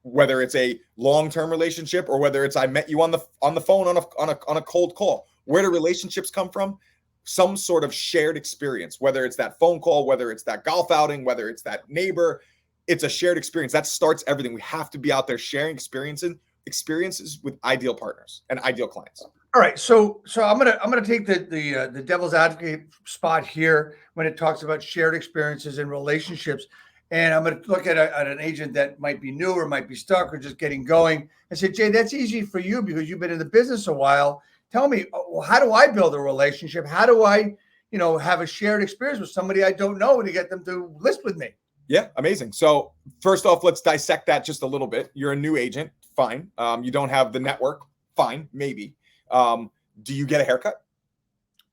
Whether it's a long-term relationship or whether it's I met you on the phone on a cold call. Where do relationships come from? Some sort of shared experience, whether it's that phone call, whether it's that golf outing, whether it's that neighbor. It's a shared experience. That starts everything. We have to be out there sharing experiences with ideal partners and ideal clients. All right, so I'm gonna take the devil's advocate spot here when it talks about shared experiences and relationships, and I'm gonna look at an agent that might be new or might be stuck or just getting going and say, Jay, that's easy for you because you've been in the business a while. Tell me, well, how do I build a relationship? How do I, have a shared experience with somebody I don't know to get them to list with me? Yeah, amazing. So first off, let's dissect that just a little bit. You're a new agent, fine. You don't have the network, fine, maybe. Do you get a haircut?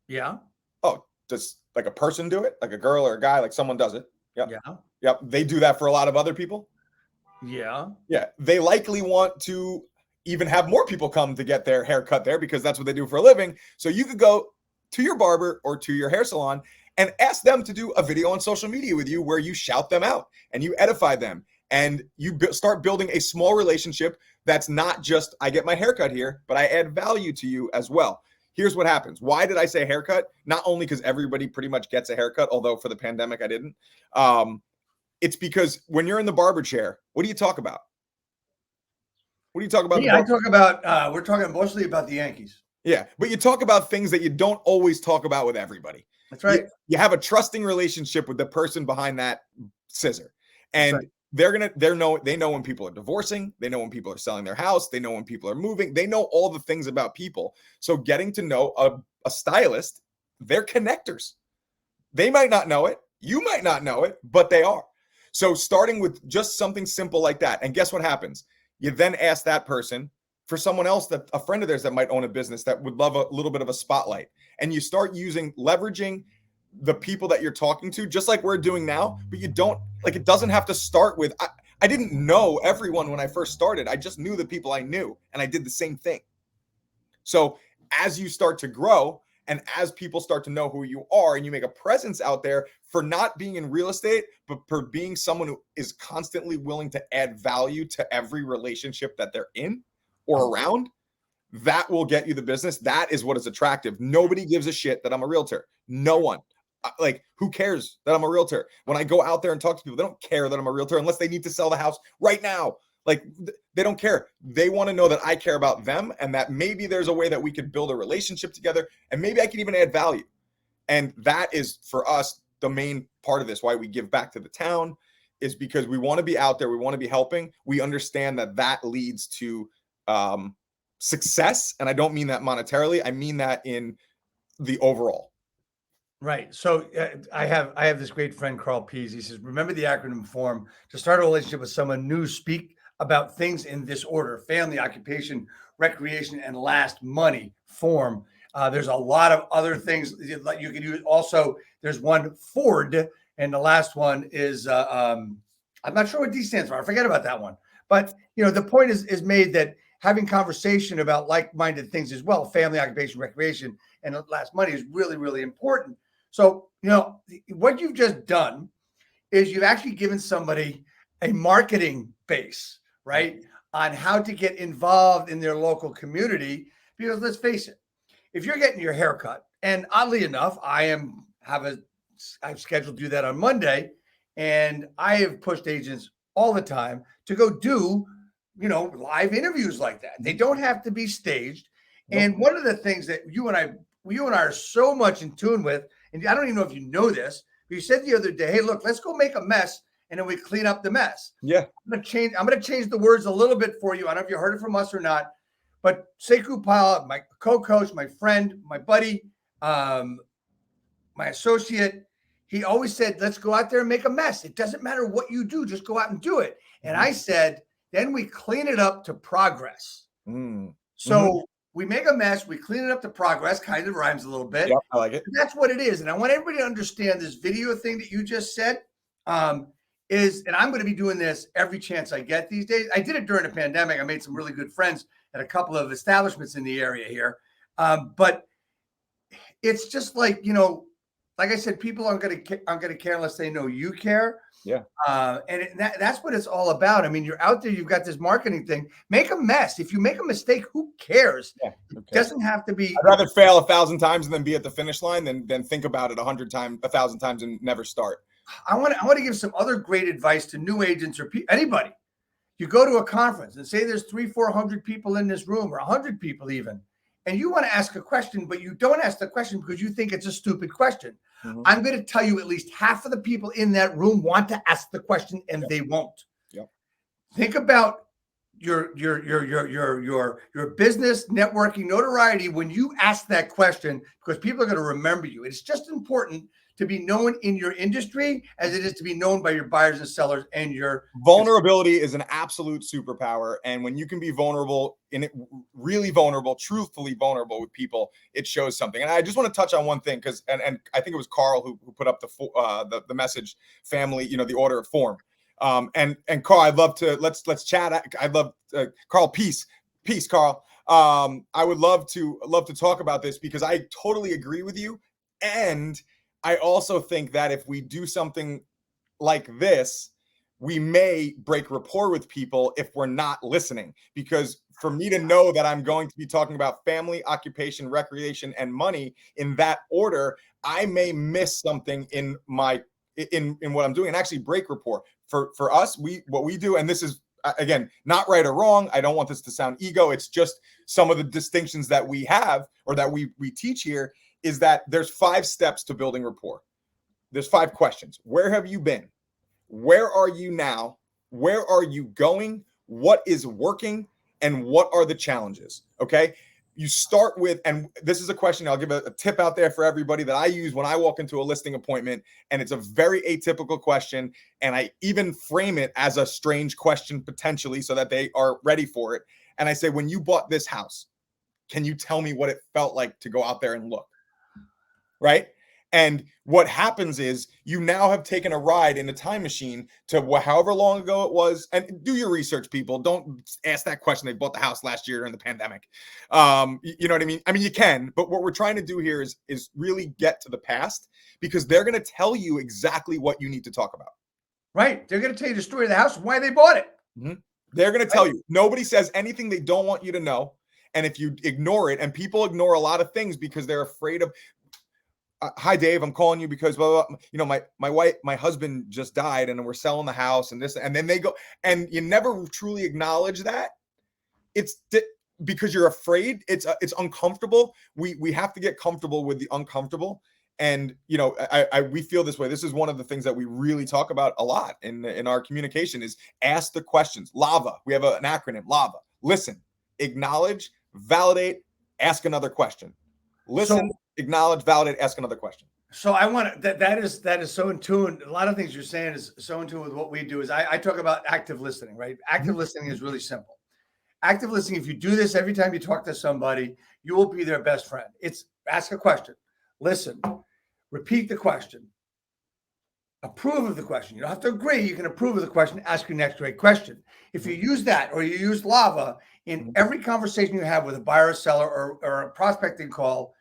Yeah. Oh, does like a person do it? Like a girl or a guy? Like someone does it? Yep. Yeah. Yep. They do that for a lot of other people. Yeah. Yeah. They likely want to even have more people come to get their hair cut there because that's what they do for a living. So you could go to your barber or to your hair salon and ask them to do a video on social media with you where you shout them out and you edify them and you start building a small relationship that's not just I get my haircut here, but I add value to you as well. Here's what happens. Why did I say haircut? Not only because everybody pretty much gets a haircut, although for the pandemic I didn't. It's because when you're in the barber chair, what do you talk about? What do you talk about? Yeah, I talk about, we're talking mostly about the Yankees. Yeah, but you talk about things that you don't always talk about with everybody. That's right. You have a trusting relationship with the person behind that scissor. And right. they know when people are divorcing, they know when people are selling their house, they know when people are moving, they know all the things about people. So getting to know a stylist, they're connectors. They might not know it, you might not know it, but they are. So starting with just something simple like that. And guess what happens? You then ask that person for someone else, that a friend of theirs that might own a business that would love a little bit of a spotlight. And you start leveraging the people that you're talking to, just like we're doing now, but you don't, it doesn't have to start with, I didn't know everyone when I first started. I just knew the people I knew, and I did the same thing. So as you start to grow and as people start to know who you are and you make a presence out there for not being in real estate, but for being someone who is constantly willing to add value to every relationship that they're in or around, that will get you the business. That is what is attractive. Nobody gives a shit that I'm a realtor. No one. Who cares that I'm a realtor? When I go out there and talk to people, they don't care that I'm a realtor unless they need to sell the house right now. They don't care. They want to know that I care about them and that maybe there's a way that we could build a relationship together and maybe I can even add value. And that is, for us, the main part of this, why we give back to the town, is because we want to be out there. We want to be helping. We understand that leads to success. And I don't mean that monetarily. I mean that in the overall. Right. So I have this great friend, Carl Pease. He says, remember the acronym FORM. To start a relationship with someone new, speak about things in this order: family, occupation, recreation, and last, money. FORM. There's a lot of other things that you can use. Also, there's one, Ford, and the last one is I'm not sure what D stands for. I forget about that one. But the point is made that having conversation about like-minded things as well, family, occupation, recreation, and last, money, is really, really important. So, what you've just done is you've actually given somebody a marketing base, right, on how to get involved in their local community. Because let's face it, if you're getting your hair cut, and oddly enough, I am I've scheduled to do that on Monday, and I have pushed agents all the time to go do, live interviews like that. They don't have to be staged. Nope. And one of the things that you and I are so much in tune with, and I don't even know if you know this, but you said the other day, hey, look, let's go make a mess and then we clean up the mess. Yeah. I'm going to change the words a little bit for you. I don't know if you heard it from us or not, but Sekou Pala, my co-coach, my friend, my buddy, my associate, he always said, let's go out there and make a mess. It doesn't matter what you do, just go out and do it. And I said, then we clean it up to progress. So we make a mess, we clean it up to progress, kind of rhymes a little bit. Yep, I like it. And that's what it is. And I want everybody to understand this video thing that you just said and I'm going to be doing this every chance I get these days. I did it during the pandemic. I made some really good friends at a couple of establishments in the area here. But it's just like, like I said, people aren't going to care unless they know you care. Yeah. And that's what it's all about. I mean, you're out there, you've got this marketing thing. Make a mess. If you make a mistake, who cares? Yeah. Okay. It doesn't have to be. I'd rather fail 1,000 times and then be at the finish line than think about it 1,000 times and never start. I want to give some other great advice to new agents or anybody. You go to a conference and say there's 300-400 people in this room or 100 people even, and you want to ask a question, but you don't ask the question because you think it's a stupid question. I'm going to tell you at least half of the people in that room want to ask the question and they won't. Yep. Think about your business networking notoriety when you ask that question, because people are going to remember you. It's just important to be known in your industry as it is to be known by your buyers and sellers and your vulnerability is an absolute superpower. And when you can be vulnerable really vulnerable, truthfully vulnerable with people, it shows something. And I just want to touch on one thing because, and I think it was Carl who put up the message, family, the order of form. And Carl, I'd love to, let's chat. I'd love, Carl, peace, Carl. I would love to talk about this because I totally agree with you. And I also think that if we do something like this, we may break rapport with people if we're not listening. Because for me to know that I'm going to be talking about family, occupation, recreation, and money in that order, I may miss something in what I'm doing and actually break rapport. For us, what we do, and this is, again, not right or wrong. I don't want this to sound ego. It's just some of the distinctions that we have or that we teach here is that there's 5 steps to building rapport. There's 5 questions. Where have you been? Where are you now? Where are you going? What is working? And what are the challenges? Okay. You start with, and this is a question, I'll give a tip out there for everybody that I use when I walk into a listing appointment, and it's a very atypical question. And I even frame it as a strange question potentially so that they are ready for it. And I say, when you bought this house, can you tell me what it felt like to go out there and look? Right? And what happens is you now have taken a ride in a time machine to however long ago it was. And do your research, people. Don't ask that question. They bought the house last year during the pandemic. You know what I mean? I mean, you can, but what we're trying to do here is really get to the past, because they're going to tell you exactly what you need to talk about. Right. They're going to tell you the story of the house and why they bought it. They're going to tell you. Nobody says anything they don't want you to know. And if you ignore it, and people ignore a lot of things because they're afraid of, hi, Dave, I'm calling you because, blah, blah, blah. My wife, my husband just died and we're selling the house and this, and then they go, and you never truly acknowledge that. It's because you're afraid. It's uncomfortable. We have to get comfortable with the uncomfortable. And, we feel this way. This is one of the things that we really talk about a lot in our communication is ask the questions. LAVA. We have an acronym, LAVA. Listen, acknowledge, validate, ask another question. Listen, acknowledge, validate, ask another question. So I want to, that is so in tune. A lot of things you're saying is so in tune with what we do. Is I talk about active listening, right? Active listening is really simple. Active listening, if you do this every time you talk to somebody, you will be their best friend. It's ask a question, listen, repeat the question, approve of the question. You don't have to agree. You can approve of the question, ask your next great question. If you use that, or you use LAVA in every conversation you have with a buyer or seller or a prospecting call,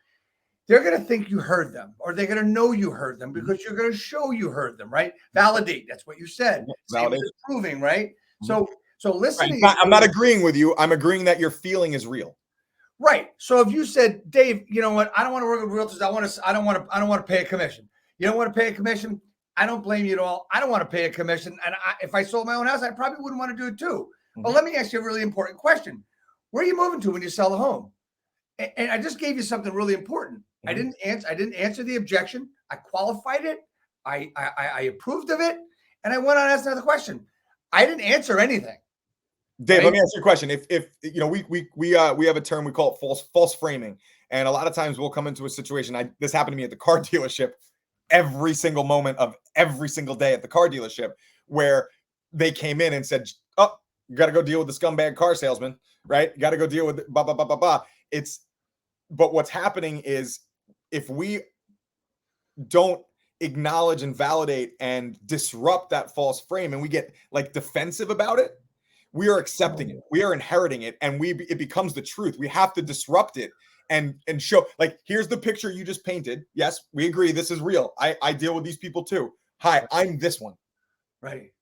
they're going to think you heard them, or they're going to know you heard them because you're going to show you heard them, right? Validate. That's what you said. Validate. Proving, right? So listening. Right. I'm not agreeing with you. I'm agreeing that your feeling is real. Right. So if you said, Dave, you know what? I don't want to work with realtors. I don't want to pay a commission. You don't want to pay a commission? I don't blame you at all. I don't want to pay a commission. And if I sold my own house, I probably wouldn't want to do it too. But let me ask you a really important question. Where are you moving to when you sell a home? And I just gave you something really important. I didn't answer the objection. I qualified it. I approved of it. And I went on and asked another question. I didn't answer anything. Dave, let me ask you a question. If you know, we have a term, we call it false framing. And a lot of times we'll come into a situation. This happened to me at the car dealership every single moment of every single day at the car dealership, where they came in and said, oh, you got to go deal with the scumbag car salesman, right? You got to go deal with blah, blah, blah, blah, blah. But what's happening is, if we don't acknowledge and validate and disrupt that false frame, and we get like defensive about it, we are accepting it, we are inheriting it, and it becomes the truth. We have to disrupt it and show, like, here's the picture you just painted. Yes, we agree, this is real. I deal with these people too. Hi, I'm this one. Right.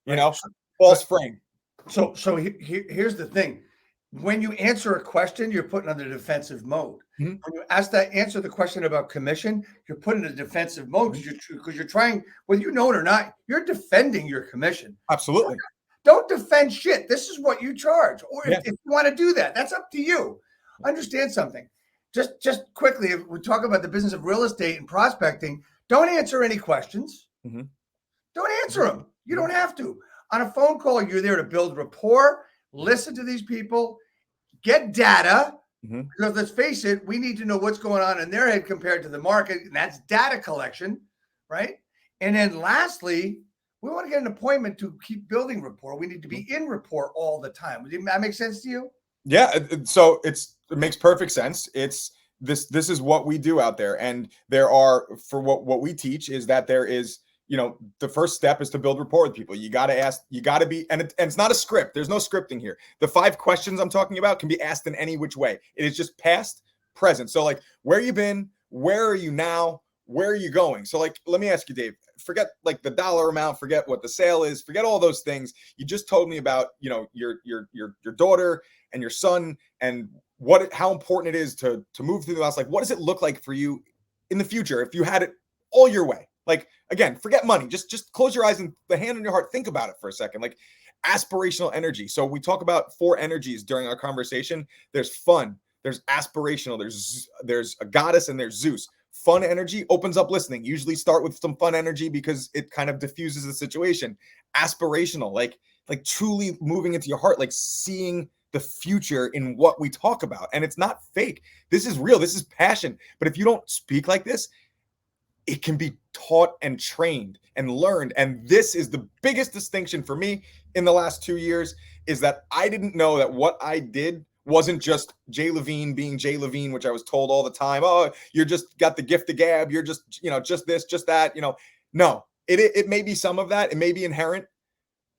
You know, false frame. So here's the thing. When you answer a question, you're put in the defensive mode. When you answer the question about commission, you're put in a defensive mode because you're trying, whether you know it or not, you're defending your commission. Absolutely. Don't defend shit. This is what you charge. Or if you want to do that, that's up to you. Understand something. Just quickly, if we talk about the business of real estate and prospecting, don't answer any questions. Don't answer them. You don't have to. On a phone call, you're there to build rapport, listen to these people, get data, because let's face it, we need to know what's going on in their head compared to the market, and that's data collection, right? And then lastly, we want to get an appointment to keep building rapport. We need to be in rapport all the time. Does that make sense to you? Yeah. So it makes perfect sense. This is what we do out there. And there are, for what we teach is that there is, you know, the first step is to build rapport with people. You got to ask, you got to be, and it's not a script. There's no scripting here. The 5 questions I'm talking about can be asked in any which way. It is just past, present. So like, where you been? Where are you now? Where are you going? So like, let me ask you, Dave, forget like the dollar amount, forget what the sale is, forget all those things. You just told me about, you know, your daughter and your son, and how important it is to move through the house. Like, what does it look like for you in the future if you had it all your way? Like, again, forget money. Just close your eyes and the hand on your heart. Think about it for a second. Like, aspirational energy. So we talk about 4 energies during our conversation. There's fun, there's aspirational, there's a goddess, and there's Zeus. Fun energy opens up listening. Usually start with some fun energy because it kind of diffuses the situation. Aspirational, like truly moving into your heart, like seeing the future in what we talk about. And it's not fake. This is real. This is passion. But if you don't speak like this, it can be taught and trained and learned. And this is the biggest distinction for me in the last 2 years, is that I didn't know that what I did wasn't just Jay Levine being Jay Levine, which I was told all the time. Oh, you're just got the gift of gab. You're just, you know, just this, just that, you know. No, it may be some of that. It may be inherent.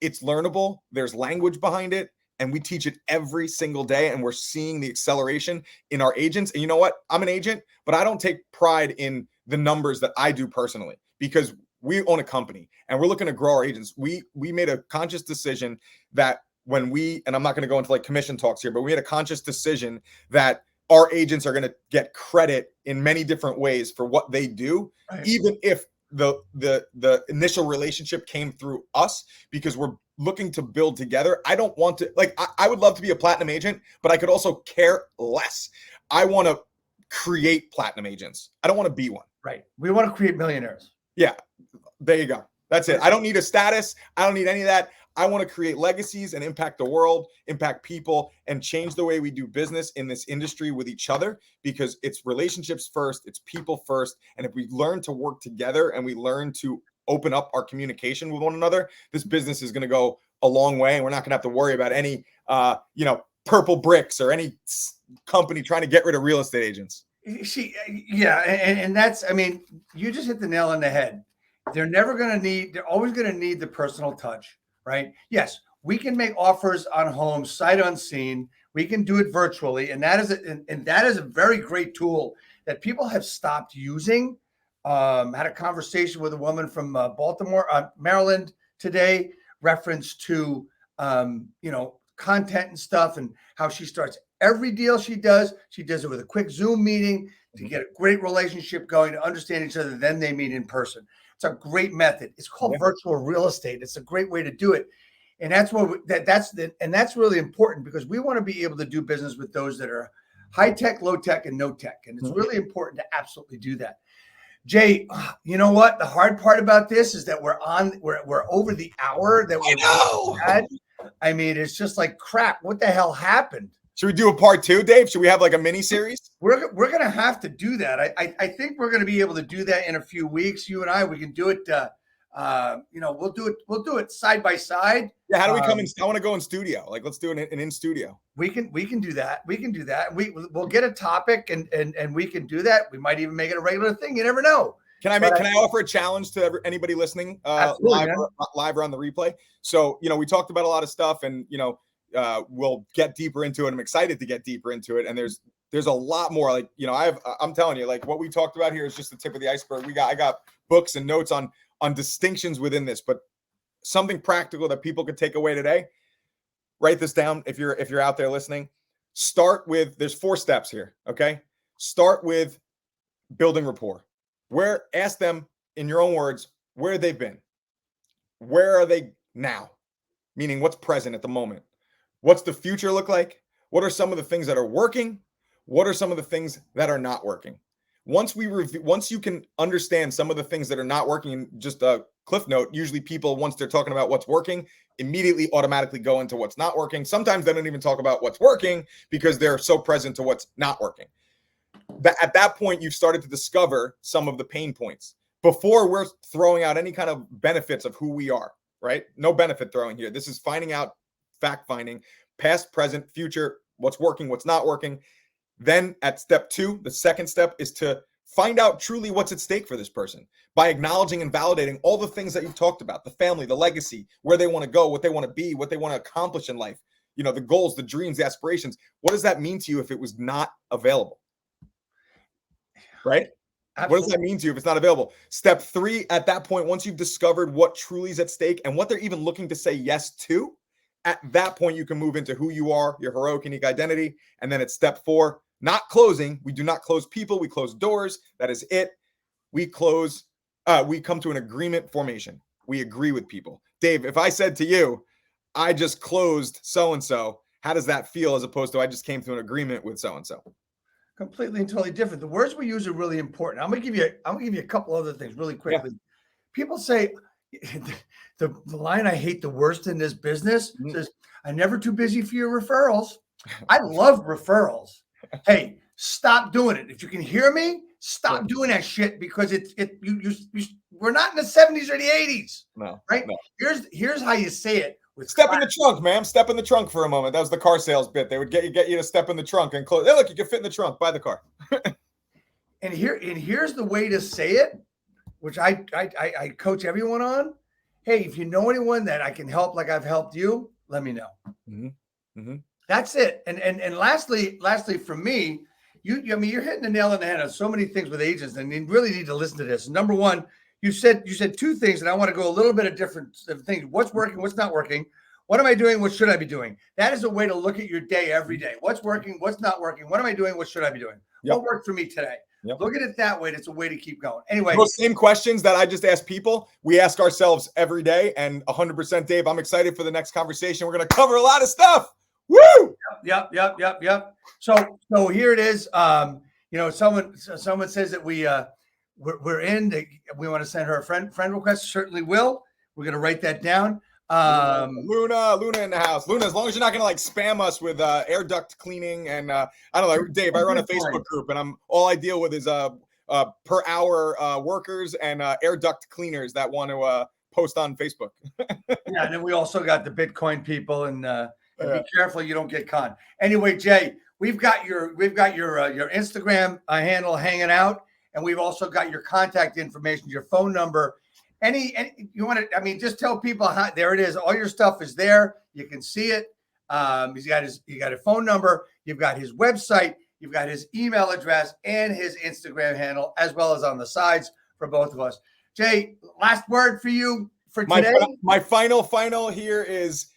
It's learnable. There's language behind it. And we teach it every single day. And we're seeing the acceleration in our agents. And you know what? I'm an agent, but I don't take pride in the numbers that I do personally, because we own a company and we're looking to grow our agents. We made a conscious decision that when and I'm not going to go into like commission talks here, but we made a conscious decision that our agents are going to get credit in many different ways for what they do, right, even if the initial relationship came through us, because we're looking to build together. I don't want to, like, I would love to be a platinum agent, but I could also care less. I want to create platinum agents. I don't want to be one. Right. We want to create millionaires. Yeah. There you go. That's it. I don't need a status. I don't need any of that. I want to create legacies and impact the world, impact people, and change the way we do business in this industry with each other, because it's relationships first, it's people first. And if we learn to work together and we learn to open up our communication with one another, this business is going to go a long way. And we're not going to have to worry about any, purple bricks or any company trying to get rid of real estate agents. Yeah. And that's, I mean, you just hit the nail on the head. They're always going to need the personal touch. Right? Yes, we can make offers on homes sight unseen. We can do it virtually, and that is a very great tool that people have stopped using. Had a conversation with a woman from Baltimore, Maryland today, reference to content and stuff, and how she starts every deal she does it with a quick Zoom meeting to get a great relationship going, to understand each other. Then they meet in person. It's a great method. It's called virtual real estate. It's a great way to do it. And that's what that's really important, because we want to be able to do business with those that are high tech, low tech, and no tech. And it's really important to absolutely do that. Jay, you know what? The hard part about this is that we're over the hour that we had. I mean, it's just like crap. What the hell happened? Should we do a part 2, Dave? Should we have like a mini series? We're gonna have to do that. I think we're gonna be able to do that in a few weeks. You and I, we can do it. We'll do it side by side. Yeah. How do we come in? I want to go in studio. Like, let's do an in studio. We can do that. We can do that. We'll get a topic and we can do that. We might even make it a regular thing. You never know. Can I offer a challenge to anybody listening live or on the replay? So, we talked about a lot of stuff, and, we'll get deeper into it. I'm excited to get deeper into it. And there's a lot more. Like, I'm telling you, like, what we talked about here is just the tip of the iceberg. I got books and notes on distinctions within this, but something practical that people could take away today. Write this down if you're out there listening. Start with, there's 4 steps here. Okay. Start with building rapport. Ask them in your own words where they've been. Where are they now? Meaning, what's present at the moment? What's the future look like? What are some of the things that are working? What are some of the things that are not working? Once you can understand some of the things that are not working, just a cliff note, usually people, once they're talking about what's working, immediately automatically go into what's not working. Sometimes they don't even talk about what's working because they're so present to what's not working. At that point, you've started to discover some of the pain points before we're throwing out any kind of benefits of who we are, right? No benefit throwing here. This is finding out, fact finding, past, present, future, what's working, what's not working. Then at step 2, the second step is to find out truly what's at stake for this person by acknowledging and validating all the things that you've talked about, the family, the legacy, where they want to go, what they want to be, what they want to accomplish in life, the goals, the dreams, the aspirations. What does that mean to you if it was not available? Right? Absolutely. What does that mean to you if it's not available? Step 3, at that point, once you've discovered what truly is at stake and what they're even looking to say yes to, at that point, you can move into who you are, your heroic, unique identity. And then at step 4, not closing. We do not close people. We close doors. That is it. We come to an agreement formation. We agree with people. Dave, if I said to you, I just closed so-and-so, how does that feel as opposed to I just came to an agreement with so-and-so? Completely and totally different. The words we use are really important. I'm gonna give you a couple other things really quickly. Yeah. People say the line I hate the worst in this business says, "I'm never too busy for your referrals." I love referrals. Hey, stop doing it. If you can hear me, stop doing that shit, because we're not in the 70s or the 80s. No, right? No. Here's how you say it. Step in the trunk, ma'am. Step in the trunk for a moment. That was the car sales bit. They would get you to step in the trunk and close. Hey, look, you can fit in the trunk. Buy the car. and here's the way to say it, which I coach everyone on. Hey, if you know anyone that I can help, like I've helped you, let me know. Mm-hmm. Mm-hmm. That's it. And lastly, for me, you're hitting the nail on the head on so many things with agents, and you really need to listen to this. Number one, you said 2 things, and I want to go a little bit of different things. What's working? What's not working? What am I doing? What should I be doing? That is a way to look at your day every day. What's working? What's not working? What am I doing? What should I be doing? Yep. What worked for me today? Yep. Look at it that way. It's a way to keep going. Anyway, those same questions that I just asked people, we ask ourselves every day. And 100%, Dave, I'm excited for the next conversation. We're going to cover a lot of stuff. Woo! Yep. So here it is. Someone says that we're in. We want to send her a friend request. Certainly will. We're going to write that down. Luna in the house. Luna, as long as you're not going to like spam us with air duct cleaning and I don't know, Dave, I run a Facebook group and all I deal with is per hour workers and air duct cleaners that want to post on Facebook. Yeah, and then we also got the Bitcoin people and be careful you don't get conned. Anyway, Jay, we've got your Instagram handle hanging out, and we've also got your contact information, your phone number. Any you want to? I mean, just tell people how. There it is. All your stuff is there. You can see it. You got a phone number. You've got his website. You've got his email address and his Instagram handle, as well as on the sides for both of us. Jay, last word for you for today. My final here is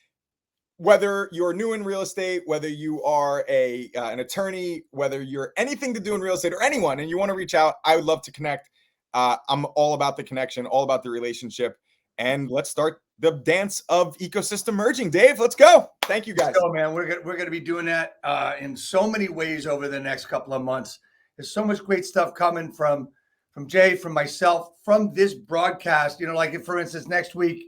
whether you're new in real estate, whether you are an attorney, whether you're anything to do in real estate or anyone, and you want to reach out, I would love to connect. I'm all about the connection, all about the relationship. And let's start the dance of ecosystem merging. Dave, let's go. Thank you, guys. Let's go, man. We're gonna be doing that in so many ways over the next couple of months. There's so much great stuff coming from Jay, from myself, from this broadcast. You know, like for instance, next week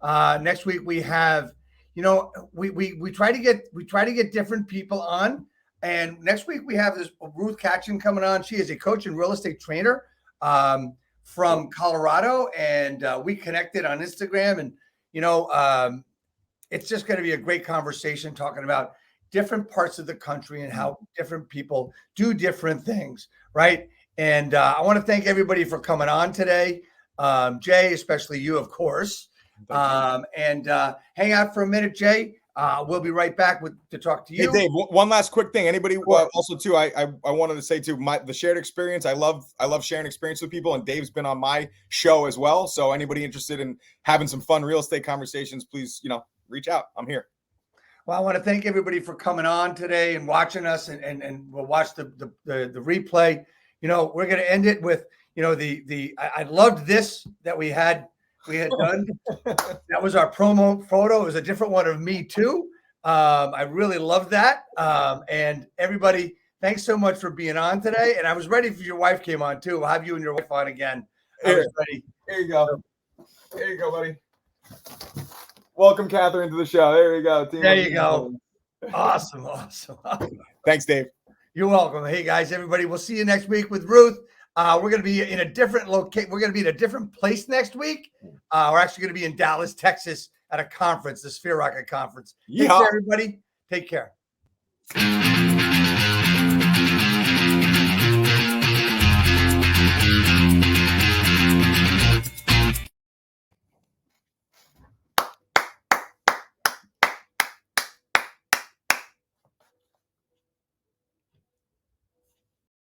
we have, you know, we try to get different people on. And next week we have this Ruth Katchen coming on. She is a coach and real estate trainer from Colorado, and we connected on Instagram. And you know, it's just going to be a great conversation talking about different parts of the country and how different people do different things, right? And I want to thank everybody for coming on today. Jay, especially you, of course. And hang out for a minute, Jay. We'll be right back to talk to you. Hey, Dave, one last quick thing. Anybody also too, I wanted to say too, the shared experience. I love sharing experience with people, and Dave's been on my show as well. So anybody interested in having some fun real estate conversations, please, you know, reach out. I'm here. Well, I want to thank everybody for coming on today and watching us, and we'll watch the replay. You know, we're going to end it with, you know, I loved this that we had done. That was our promo photo. It was a different one of me too. I really loved that. And everybody, thanks so much for being on today. And I was ready for your wife came on too. We'll have you and your wife on again. I was ready. Here you go. There you go, buddy. Welcome, Katherine, to the show. There you go. There you go. Awesome. Thanks, Dave. You're welcome. Hey guys, everybody. We'll see you next week with Ruth. We're going to be in a different location. We're going to be in a different place next week. We're actually going to be in Dallas, Texas at a conference, the Sphere Rocket Conference. Take care, everybody. Take care.